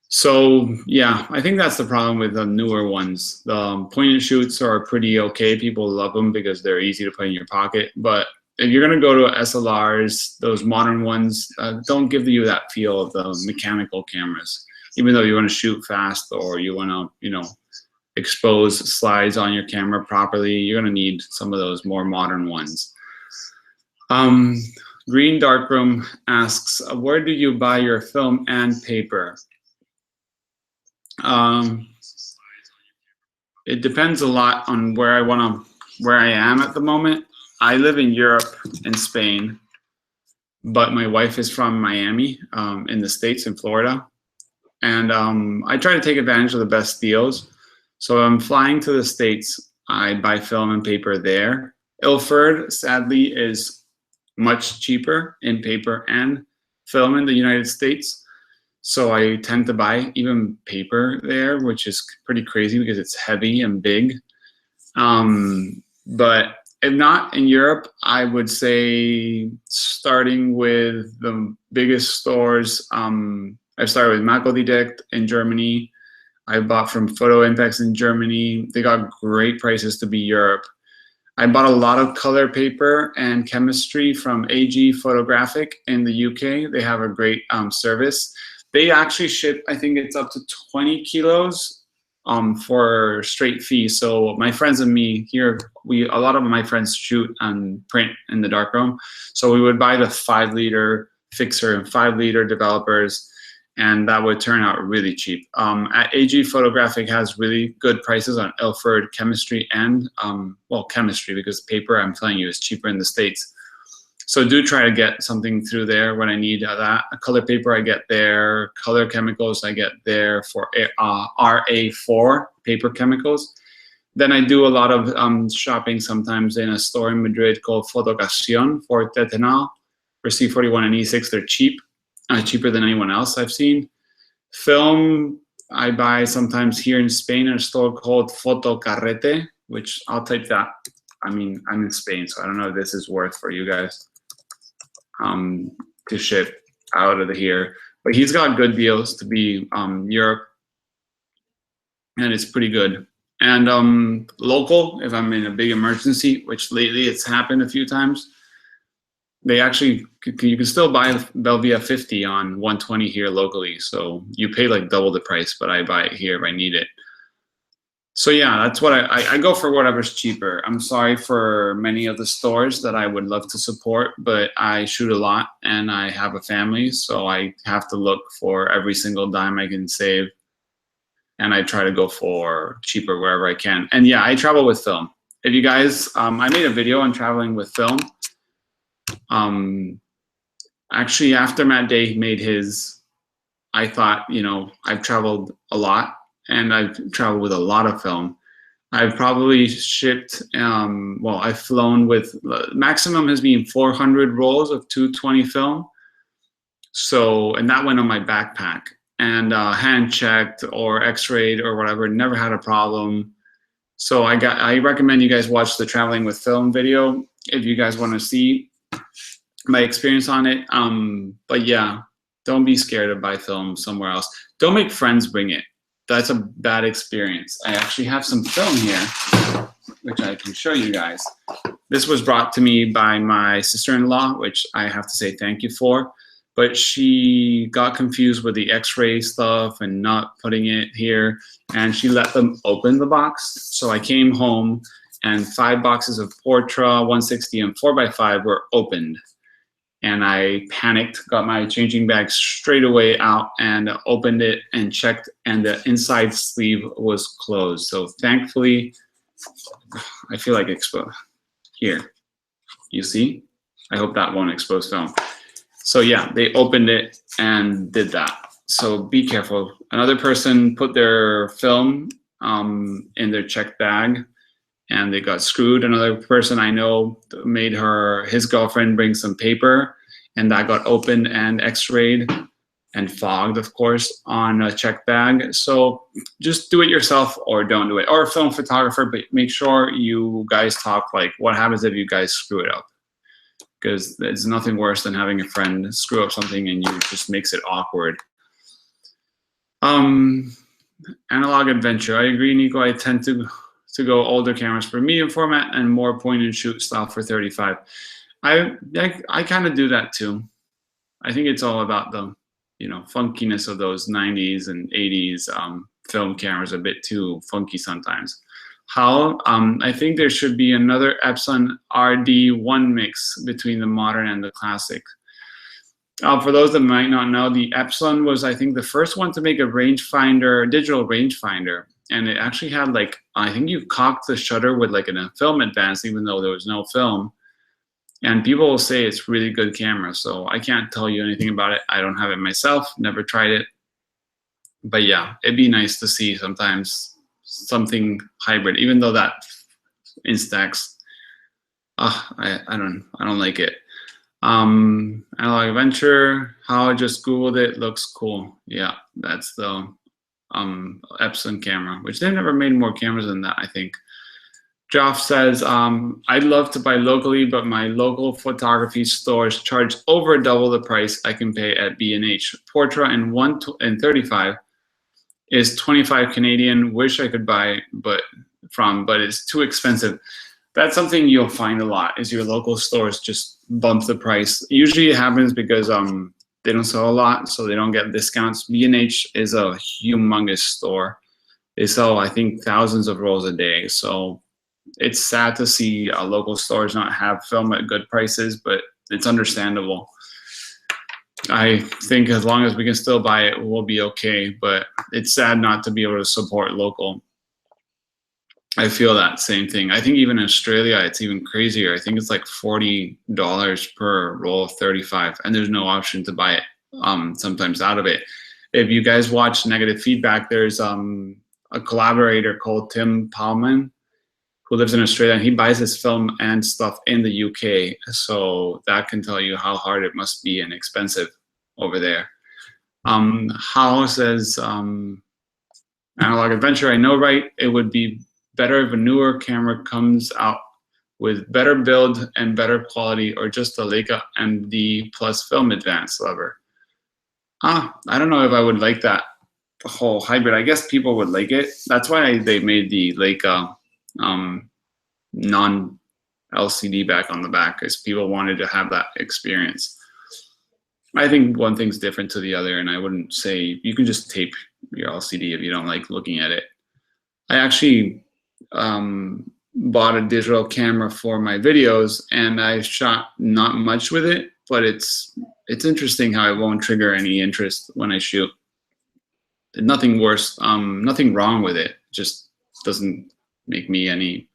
Speaker 1: So yeah, I think that's the problem with the newer ones. The point and shoots are pretty okay. People love them because they're easy to put in your pocket. But if you're gonna go to SLRs, those modern ones don't give you that feel of the mechanical cameras. Even though you want to shoot fast or you want to, you know, expose slides on your camera properly, you're gonna need some of those more modern ones. Green Darkroom asks, where do you buy your film and paper? It depends a lot on where I am at the moment. I live in Europe, in Spain, but my wife is from Miami, in the States, in Florida. And I try to take advantage of the best deals. So I'm flying to the States. I buy film and paper there. Ilford, sadly, is much cheaper in paper and film in the United States. So I tend to buy even paper there, which is pretty crazy because it's heavy and big. But if not in Europe, I would say starting with the biggest stores. I've started with Makodidect in Germany. I bought from Photo Impex in Germany. They got great prices to be Europe. I bought a lot of color paper and chemistry from AG Photographic in the UK. They have a great service. They actually ship, I think it's up to 20 kilos for straight fee. So my friends and me here, a lot of my friends shoot and print in the darkroom. So we would buy the 5 liter fixer and 5 liter developers, and that would turn out really cheap. At AG Photographic has really good prices on Ilford chemistry and, well, chemistry, because paper, I'm telling you, is cheaper in the States. So do try to get something through there when I need that. Color paper I get there, color chemicals I get there for RA4 paper chemicals. Then I do a lot of shopping sometimes in a store in Madrid called Fotocasion for Tetanal. For C41 and E6, they're cheap. cheaper than anyone else I've seen. Film, I buy sometimes here in Spain in a store called Fotocarrete, which I'll type that. I mean, I'm in Spain, so I don't know if this is worth for you guys to ship out of here. But he's got good deals to be Europe, and it's pretty good. And local, if I'm in a big emergency, which lately it's happened a few times, they actually, you can still buy Belvia 50 on 120 here locally. So you pay like double the price, but I buy it here if I need it. So yeah, that's what I go for, whatever's cheaper. I'm sorry for many of the stores that I would love to support, but I shoot a lot and I have a family, so I have to look for every single dime I can save. And I try to go for cheaper wherever I can. And yeah, I travel with film. If you guys, I made a video on traveling with film. Actually, after Matt Day made his, I thought, you know, I've traveled a lot and I've traveled with a lot of film. I've probably shipped, well, I've flown with, maximum has been 400 rolls of 220 film. So, and that went on my backpack. And hand checked or x-rayed or whatever, never had a problem. So I recommend you guys watch the traveling with film video if you guys want to see my experience on it. But yeah, don't be scared to buy film somewhere else. Don't make friends bring it. That's a bad experience. I actually have some film here, which I can show you guys. This was brought to me by my sister-in-law, which I have to say thank you for. But she got confused with the x-ray stuff and not putting it here, and she let them open the box. So I came home and 5 boxes of Portra 160 and 4x5 were opened. And I panicked, got my changing bag straight away out and opened it and checked, and the inside sleeve was closed. So thankfully, I feel like exposed. Here, you see? I hope that won't expose film. So yeah, they opened it and did that. So be careful. Another person put their film in their checked bag and they got screwed. Another person I know made his girlfriend bring some paper, and that got opened and x-rayed and fogged, of course, on a checked bag. So just do it yourself or don't do it. Or a film photographer, but make sure you guys talk like what happens if you guys screw it up. Because there's nothing worse than having a friend screw up something and you just makes it awkward. Analog adventure. I agree, Nico. I tend to go older cameras for medium format and more point and shoot style for 35. I kind of do that too. I think it's all about the, you know, funkiness of those 90s and 80s film cameras, a bit too funky sometimes. How I think there should be another Epson RD1 mix between the modern and the classic. For those that might not know, the Epson was, I think, the first one to make a rangefinder, digital rangefinder, and it actually had like, I think you cocked the shutter with like a film advance, even though there was no film. And people will say it's really good camera, so I can't tell you anything about it. I don't have it myself, never tried it, but yeah, it'd be nice to see sometimes something hybrid, even though that Instax, I don't like it. Analog adventure, how I just googled it, looks cool. Yeah, that's the Epson camera, which they've never made more cameras than that, I think. Joff says, I'd love to buy locally, but my local photography stores charge over double the price I can pay at B&H. Portra in 35 is 25 Canadian. Wish I could buy but it's too expensive. That's something you'll find a lot, is your local stores just bump the price. Usually it happens because they don't sell a lot, so they don't get discounts. B&H is a humongous store. They sell, I think, thousands of rolls a day. So it's sad to see local stores not have film at good prices, but it's understandable. I think as long as we can still buy it, we'll be okay, but it's sad not to be able to support local. I feel that same thing. I think even in Australia, it's even crazier. I think it's like $40 per roll of 35, and there's no option to buy it sometimes out of it. If you guys watch Negative Feedback, there's a collaborator called Tim Palman who lives in Australia, and he buys his film and stuff in the UK. So that can tell you how hard it must be and expensive. over there. Hao says, Analog Adventure, I know, right? It would be better if a newer camera comes out with better build and better quality, or just a Leica MD plus film advance lever. I don't know if I would like that whole hybrid. I guess people would like it. That's why they made the Leica non-LCD back on the back, because people wanted to have that experience. I think one thing's different to the other, and I wouldn't say you can just tape your LCD if you don't like looking at it. I actually bought a digital camera for my videos, and I shot not much with it, but it's interesting how it won't trigger any interest when I shoot. Nothing worse, nothing wrong with it. Just doesn't make me any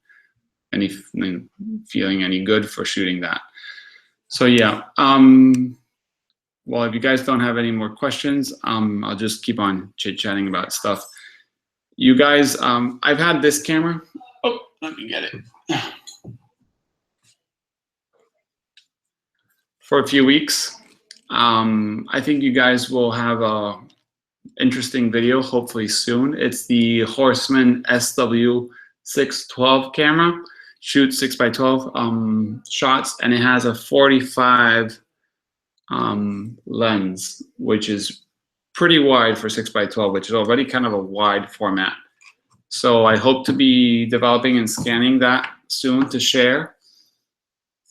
Speaker 1: feeling any good for shooting that. So yeah. Well, if you guys don't have any more questions, I'll just keep on chit-chatting about stuff. You guys, I've had this camera. Oh, let me get it. For a few weeks. I think you guys will have a interesting video, hopefully soon. It's the Horseman SW612 camera. Shoots 6x12 shots, and it has a 45 lens, which is pretty wide for 6x12, which is already kind of a wide format. So I hope to be developing and scanning that soon to share.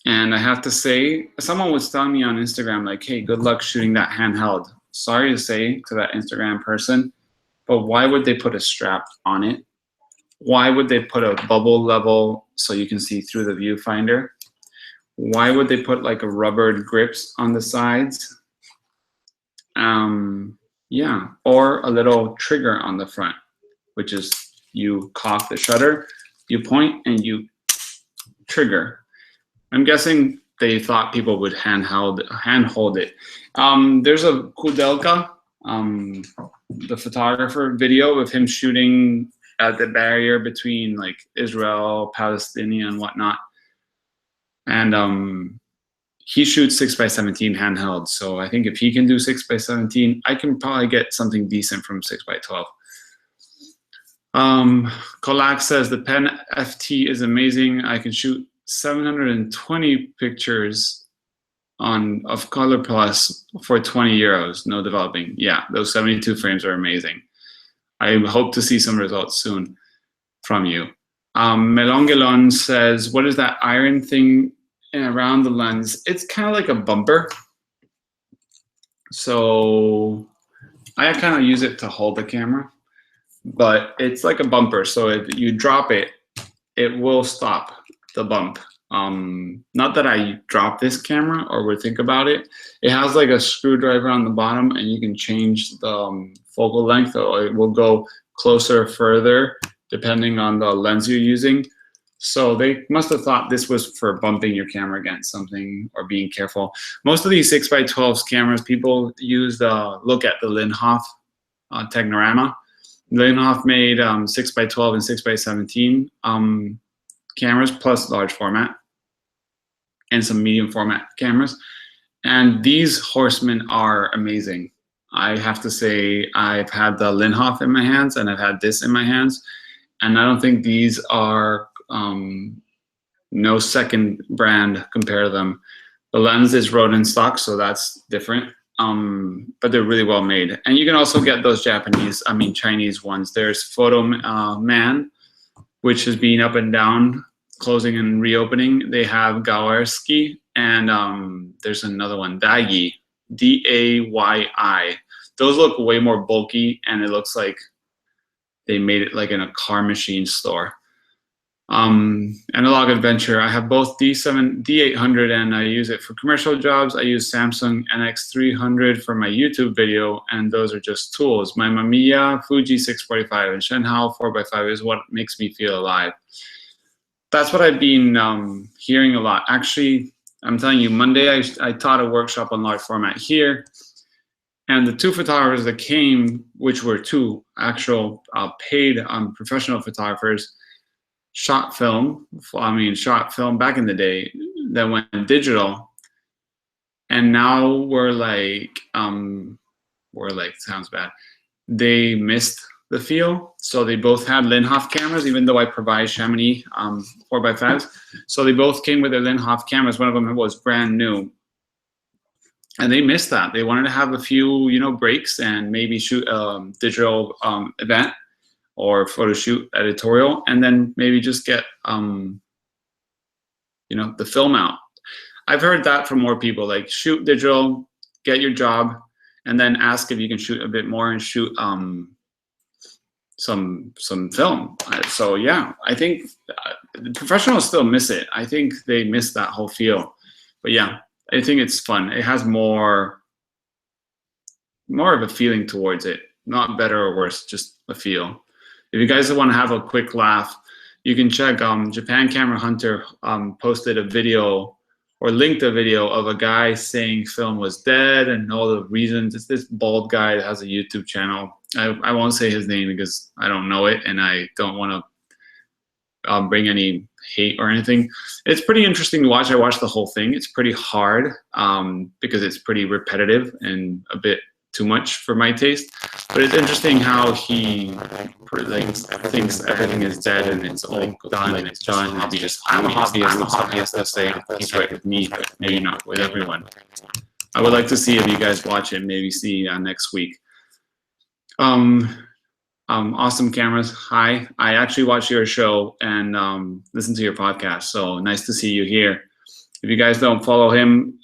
Speaker 1: And I have to say, someone was telling me on Instagram, like, hey, good luck shooting that handheld. Sorry to say to that Instagram person, but why would they put a strap on it? Why would they put a bubble level so you can see through the viewfinder? Why would they put like a rubbered grips on the sides? Yeah, or a little trigger on the front, which is you cock the shutter, you point, and you trigger. I'm guessing they thought people would handhold it. There's a Kudelka, the photographer, video of him shooting at the barrier between like Israel, Palestinian, and whatnot. And he shoots 6x17 handheld. So I think if he can do 6x17, I can probably get something decent from 6x12. Kolak says the Pen FT is amazing. I can shoot 720 pictures of Color Plus for 20 euros, no developing. Yeah, those 72 frames are amazing. I hope to see some results soon from you. Melongelon says, what is that iron thing around the lens? It's kind of like a bumper. So I kind of use it to hold the camera, but it's like a bumper. So if you drop it, it will stop the bump. Not that I drop this camera or would think about it. It has like a screwdriver on the bottom, and you can change the focal length, or it will go closer or further depending on the lens you're using. So they must have thought this was for bumping your camera against something or being careful. Most of these 6x12 cameras, people use the look at the Linhof Technorama. Linhof made 6x12 and 6x17 cameras plus large format and some medium format cameras. And these Horsemen are amazing. I have to say, I've had the Linhof in my hands and I've had this in my hands. And I don't think these are no second brand compare to them. The lens is Roden stock, so that's different. But they're really well made. And you can also get those Chinese ones. There's Photo Man, which has been up and down, closing and reopening. They have Gawerski, and there's another one, Dayyi, D-A-Y-I. Those look way more bulky, and it looks like they made it like in a car machine store. Analog Adventure, I have both D800 and I use it for commercial jobs. I use Samsung NX300 for my YouTube video, and those are just tools. My Mamiya, Fuji 645, and Shenhao 4x5 is what makes me feel alive. That's what I've been hearing a lot. Actually, I'm telling you, Monday I taught a workshop on large format here, and the two photographers that came, which were two actual paid professional photographers, shot film back in the day that went digital, and now sounds bad. They missed the feel, so they both had Linhof cameras, even though I provide Chamonix 4x5s. So they both came with their Linhof cameras. One of them was brand new, and they missed that. They wanted to have a few, breaks and maybe shoot a digital event or photo shoot editorial, and then maybe just get the film out. I've heard that from more people, like shoot digital, get your job, and then ask if you can shoot a bit more and shoot some film. So yeah, I think the professionals still miss it. I think they miss that whole feel. But yeah, I think it's fun. It has more of a feeling towards it, not better or worse, just a feel. If you guys want to have a quick laugh, you can check Japan Camera Hunter posted a video or linked a video of a guy saying film was dead and all the reasons. It's this bald guy that has a YouTube channel. I won't say his name because I don't know it and I don't want to bring any hate or anything. It's pretty interesting to watch. I watched the whole thing. It's pretty hard because it's pretty repetitive and a bit too much for my taste. But it's interesting how he thinks everything is dead and it's all done and it's just hobbyist. I'm a hobbyist, let's say. He's right with me, but maybe not with everyone. I would like to see if you guys watch it, maybe see next week. Awesome cameras. Hi, I actually watch your show and listen to your podcast, so nice to see you here. If you guys don't follow him,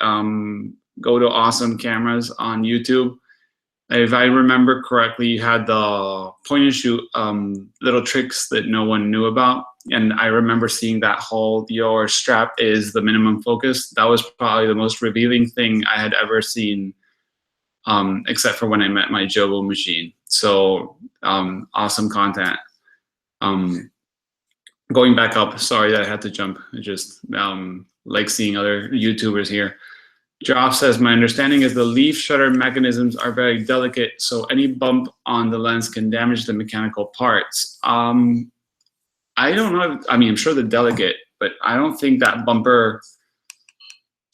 Speaker 1: go to Awesome Cameras on YouTube. If I remember correctly, you had the point and shoot little tricks that no one knew about. And I remember seeing that whole, your strap is the minimum focus. That was probably the most revealing thing I had ever seen, except for when I met my Jobo machine. So awesome content. Going back up, sorry that I had to jump. I just like seeing other YouTubers here. Joff says, my understanding is the leaf shutter mechanisms are very delicate, so any bump on the lens can damage the mechanical parts. I don't know. I'm sure they're delicate, but I don't think that bumper,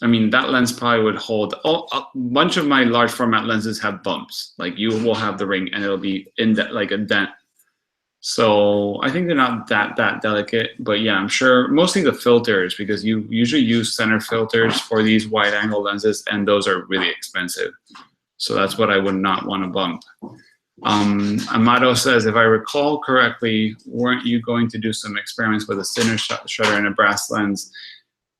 Speaker 1: that lens probably would hold. A bunch of my large format lenses have bumps. Like you will have the ring and it'll be in like a dent. So I think they're not that delicate, but yeah, I'm sure mostly the filters, because you usually use center filters for these wide angle lenses and those are really expensive. So that's what I would not want to bump. Amato says, if I recall correctly, weren't you going to do some experiments with a center shutter and a brass lens?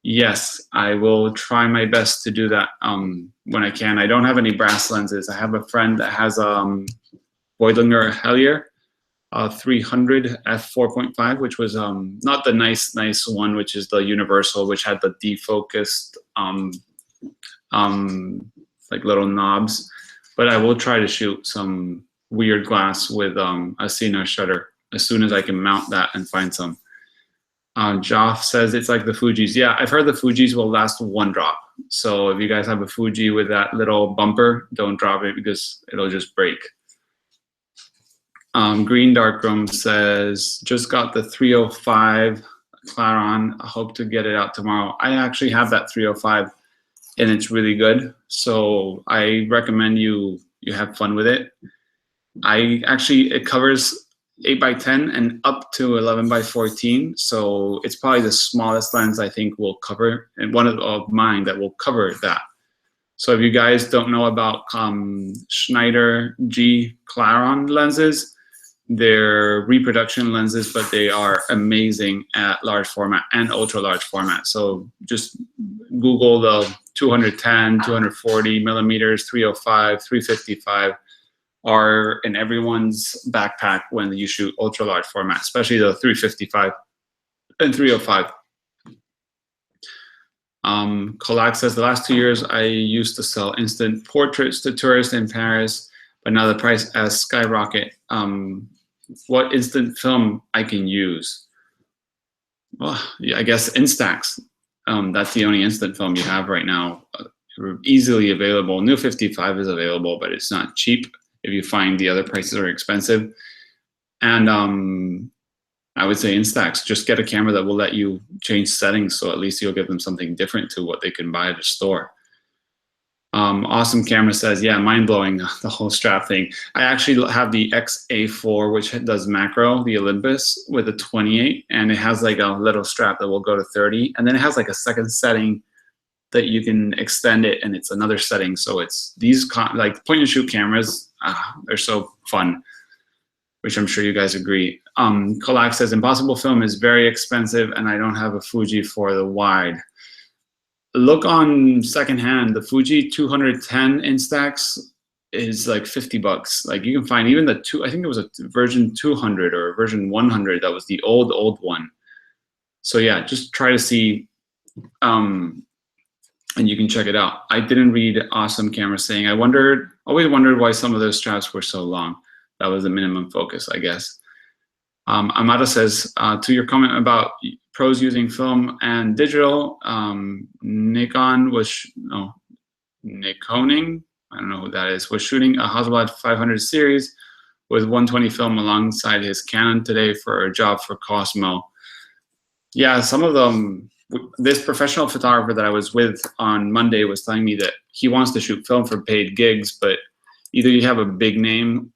Speaker 1: Yes, I will try my best to do that when I can. I don't have any brass lenses. I have a friend that has Voigtlander Hellier 300 f4.5, which was not the nice one, which is the universal, which had the defocused like little knobs. But I will try to shoot some weird glass with a Cena shutter as soon as I can mount that and find some. Joff says it's like the Fujis. Yeah, I've heard the Fujis will last one drop. So if you guys have a Fuji with that little bumper, don't drop it because it'll just break. Green Darkroom says, just got the 305 Claron. I hope to get it out tomorrow. I actually have that 305 and it's really good. So I recommend you have fun with it. It covers 8x10 and up to 11x14. So it's probably the smallest lens I think will cover, and one of mine that will cover that. So if you guys don't know about Schneider G Claron lenses, they're reproduction lenses, but they are amazing at large format and ultra large format. So just Google the 210, 240 millimeters, 305, 355 are in everyone's backpack when you shoot ultra large format, especially the 355 and 305. Kolak says, the last 2 years I used to sell instant portraits to tourists in Paris, but now the price has skyrocket. What instant film I can use? Well, yeah, I guess Instax. That's the only instant film you have right now. Easily available. New 55 is available, but it's not cheap if you find the other prices are expensive. And I would say Instax, just get a camera that will let you change settings, so at least you'll give them something different to what they can buy at a store. Awesome Camera says, yeah, mind-blowing, the whole strap thing. I actually have the XA4, which does macro, the Olympus, with a 28, and it has like a little strap that will go to 30, and then it has like a second setting that you can extend it, and it's another setting. So it's these like point-and-shoot cameras, they're so fun, which I'm sure you guys agree. Kolak says, Impossible Film is very expensive, and I don't have a Fuji for the wide. Look on secondhand. The Fuji 210 Instax is like $50. Like you can find even the I think it was a version 200 or a version 100 that was the old one. So yeah, just try to see, and you can check it out. I didn't read Awesome Camera saying, always wondered why some of those straps were so long. That was the minimum focus, I guess. Amada says, to your comment about pros using film and digital, Niconing, I don't know who that is, was shooting a Hasselblad 500 series with 120 film alongside his Canon today for a job for Cosmo. Yeah, some of them, this professional photographer that I was with on Monday was telling me that he wants to shoot film for paid gigs, but either you have a big name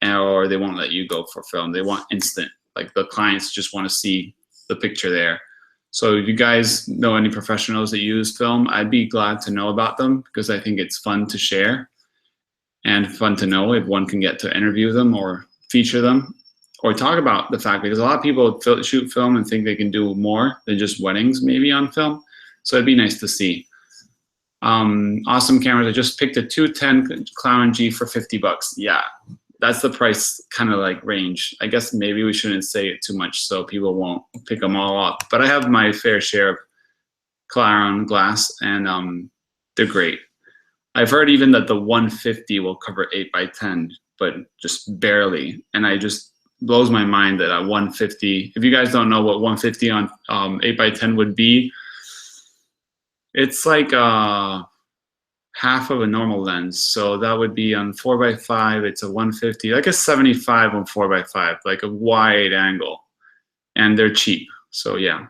Speaker 1: or they won't let you go for film. They want instant. Like the clients just want to see the picture there. So if you guys know any professionals that use film, I'd be glad to know about them because I think it's fun to share and fun to know if one can get to interview them or feature them or talk about the fact, because a lot of people shoot film and think they can do more than just weddings maybe on film. So it'd be nice to see. Awesome Cameras, I just picked a 210 Clown G for $50. Yeah. That's the price kind of like range. I guess maybe we shouldn't say it too much so people won't pick them all up. But I have my fair share of Claron glass, and they're great. I've heard even that the 150 will cover 8x10, but just barely. And I just blows my mind that at 150, if you guys don't know what 150 on 8x10 would be, it's like half of a normal lens. So that would be on 4x5, it's a 150, like a 75 on 4x5, like a wide angle. And they're cheap, so yeah.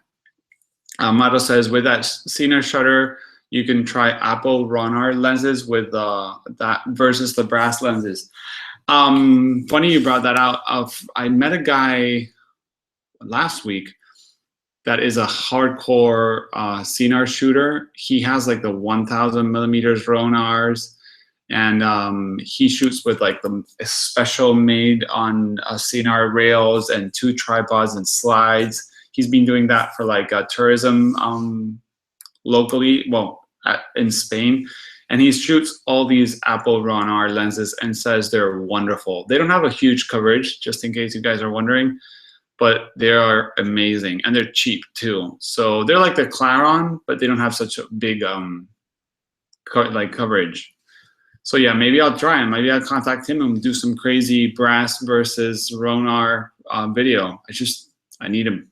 Speaker 1: Mato says, with that Cena shutter, you can try Apple Ronar lenses with that versus the brass lenses. Funny you brought that out. I met a guy last week that is a hardcore CNR shooter. He has like the 1000 millimeters Ronars, and he shoots with like the special made on CNR rails and 2 tripods and slides. He's been doing that for like tourism locally, well, in Spain. And he shoots all these Apple Ronar lenses and says they're wonderful. They don't have a huge coverage, just in case you guys are wondering, but they are amazing, and they're cheap too. So they're like the Claron, but they don't have such a big like coverage. So yeah, maybe I'll try him. Maybe I'll contact him and do some crazy brass versus Ronar video. I need to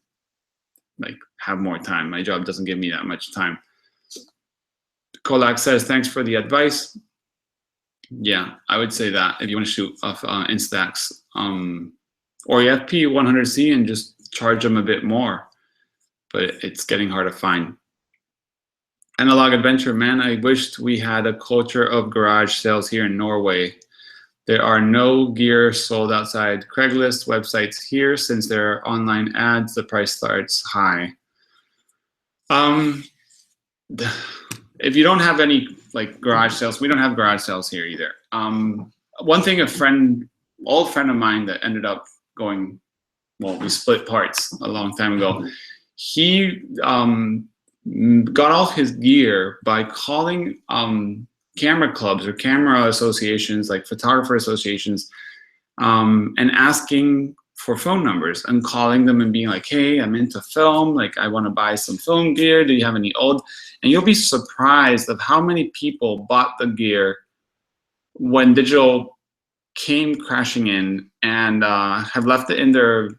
Speaker 1: like have more time. My job doesn't give me that much time. Kolak says, thanks for the advice. Yeah, I would say that if you want to shoot off Instax, or FP 100C and just charge them a bit more, but it's getting hard to find. Analog Adventure, man, I wished we had a culture of garage sales here in Norway. There are no gear sold outside Craigslist websites here. Since there are online ads, the price starts high. If you don't have any like garage sales, we don't have garage sales here either. One thing, old friend of mine that ended up going, well, we split parts a long time ago. He got all his gear by calling camera clubs or camera associations, like photographer associations, and asking for phone numbers and calling them and being like, hey, I'm into film, like I want to buy some film gear. Do you have any old? And you'll be surprised of how many people bought the gear when digital came crashing in and have left it in their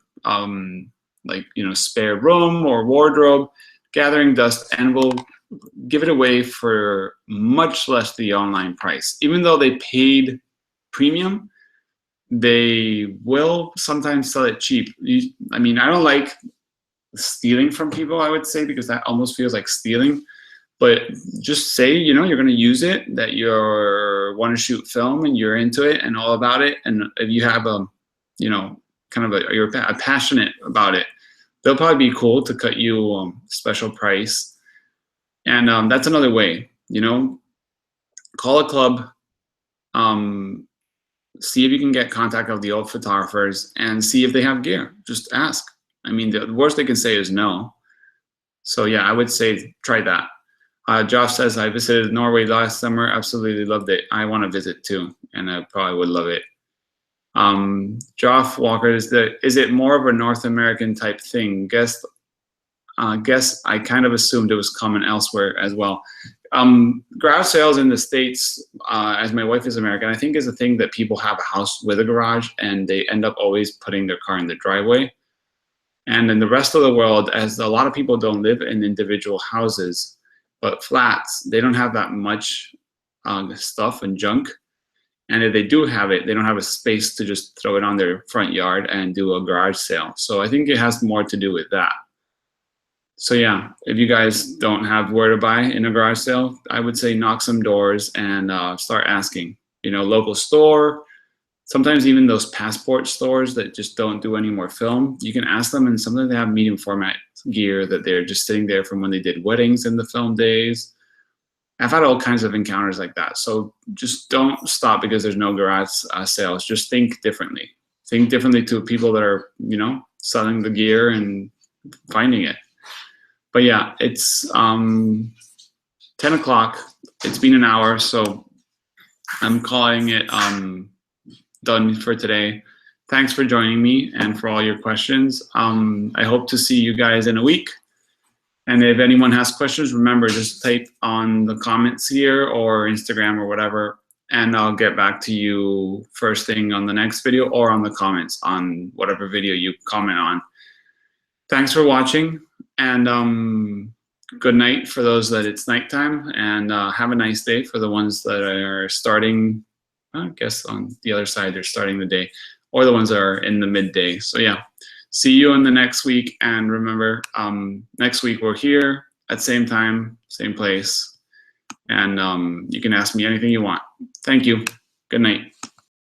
Speaker 1: spare room or wardrobe, gathering dust, and will give it away for much less the online price. Even though they paid premium, they will sometimes sell it cheap. I don't like stealing from people, I would say, because that almost feels like stealing. But just say, you know, you're going to use it, that you're want to shoot film and you're into it and all about it. And if you have a, you know, kind of you're passionate about it, they'll probably be cool to cut you special price. And that's another way, you know, call a club, see if you can get contact of the old photographers and see if they have gear. Just ask. I mean, the worst they can say is no. So yeah, I would say try that. Josh says, I visited Norway last summer, absolutely loved it. I want to visit too, and I probably would love it. Joff Walker, is it more of a North American type thing? Guess I kind of assumed it was common elsewhere as well. Garage sales in the States, as my wife is American, I think is a thing that people have a house with a garage and they end up always putting their car in the driveway. And in the rest of the world, as a lot of people don't live in individual houses, but flats, they don't have that much stuff and junk. And if they do have it, they don't have a space to just throw it on their front yard and do a garage sale. So I think it has more to do with that. So yeah, if you guys don't have where to buy in a garage sale, I would say knock some doors and start asking. You know, local store, sometimes even those passport stores that just don't do any more film, you can ask them, and sometimes they have medium format gear that they're just sitting there from when they did weddings in the film days. I've had all kinds of encounters like that. So just don't stop because there's no garage sales. Just think differently. Think differently to people that are, you know, selling the gear and finding it. But yeah, it's 10 o'clock. It's been an hour, so I'm calling it done for today. Thanks for joining me and for all your questions. I hope to see you guys in a week. And if anyone has questions, remember, just type on the comments here or Instagram or whatever, and I'll get back to you first thing on the next video or on the comments on whatever video you comment on. Thanks for watching, and good night for those that it's nighttime, and have a nice day for the ones that are starting, I guess on the other side, they're starting the day, or the ones that are in the midday. So yeah. See you in the next week, and remember, next week we're here at same time, same place, and you can ask me anything you want. Thank you. Good night.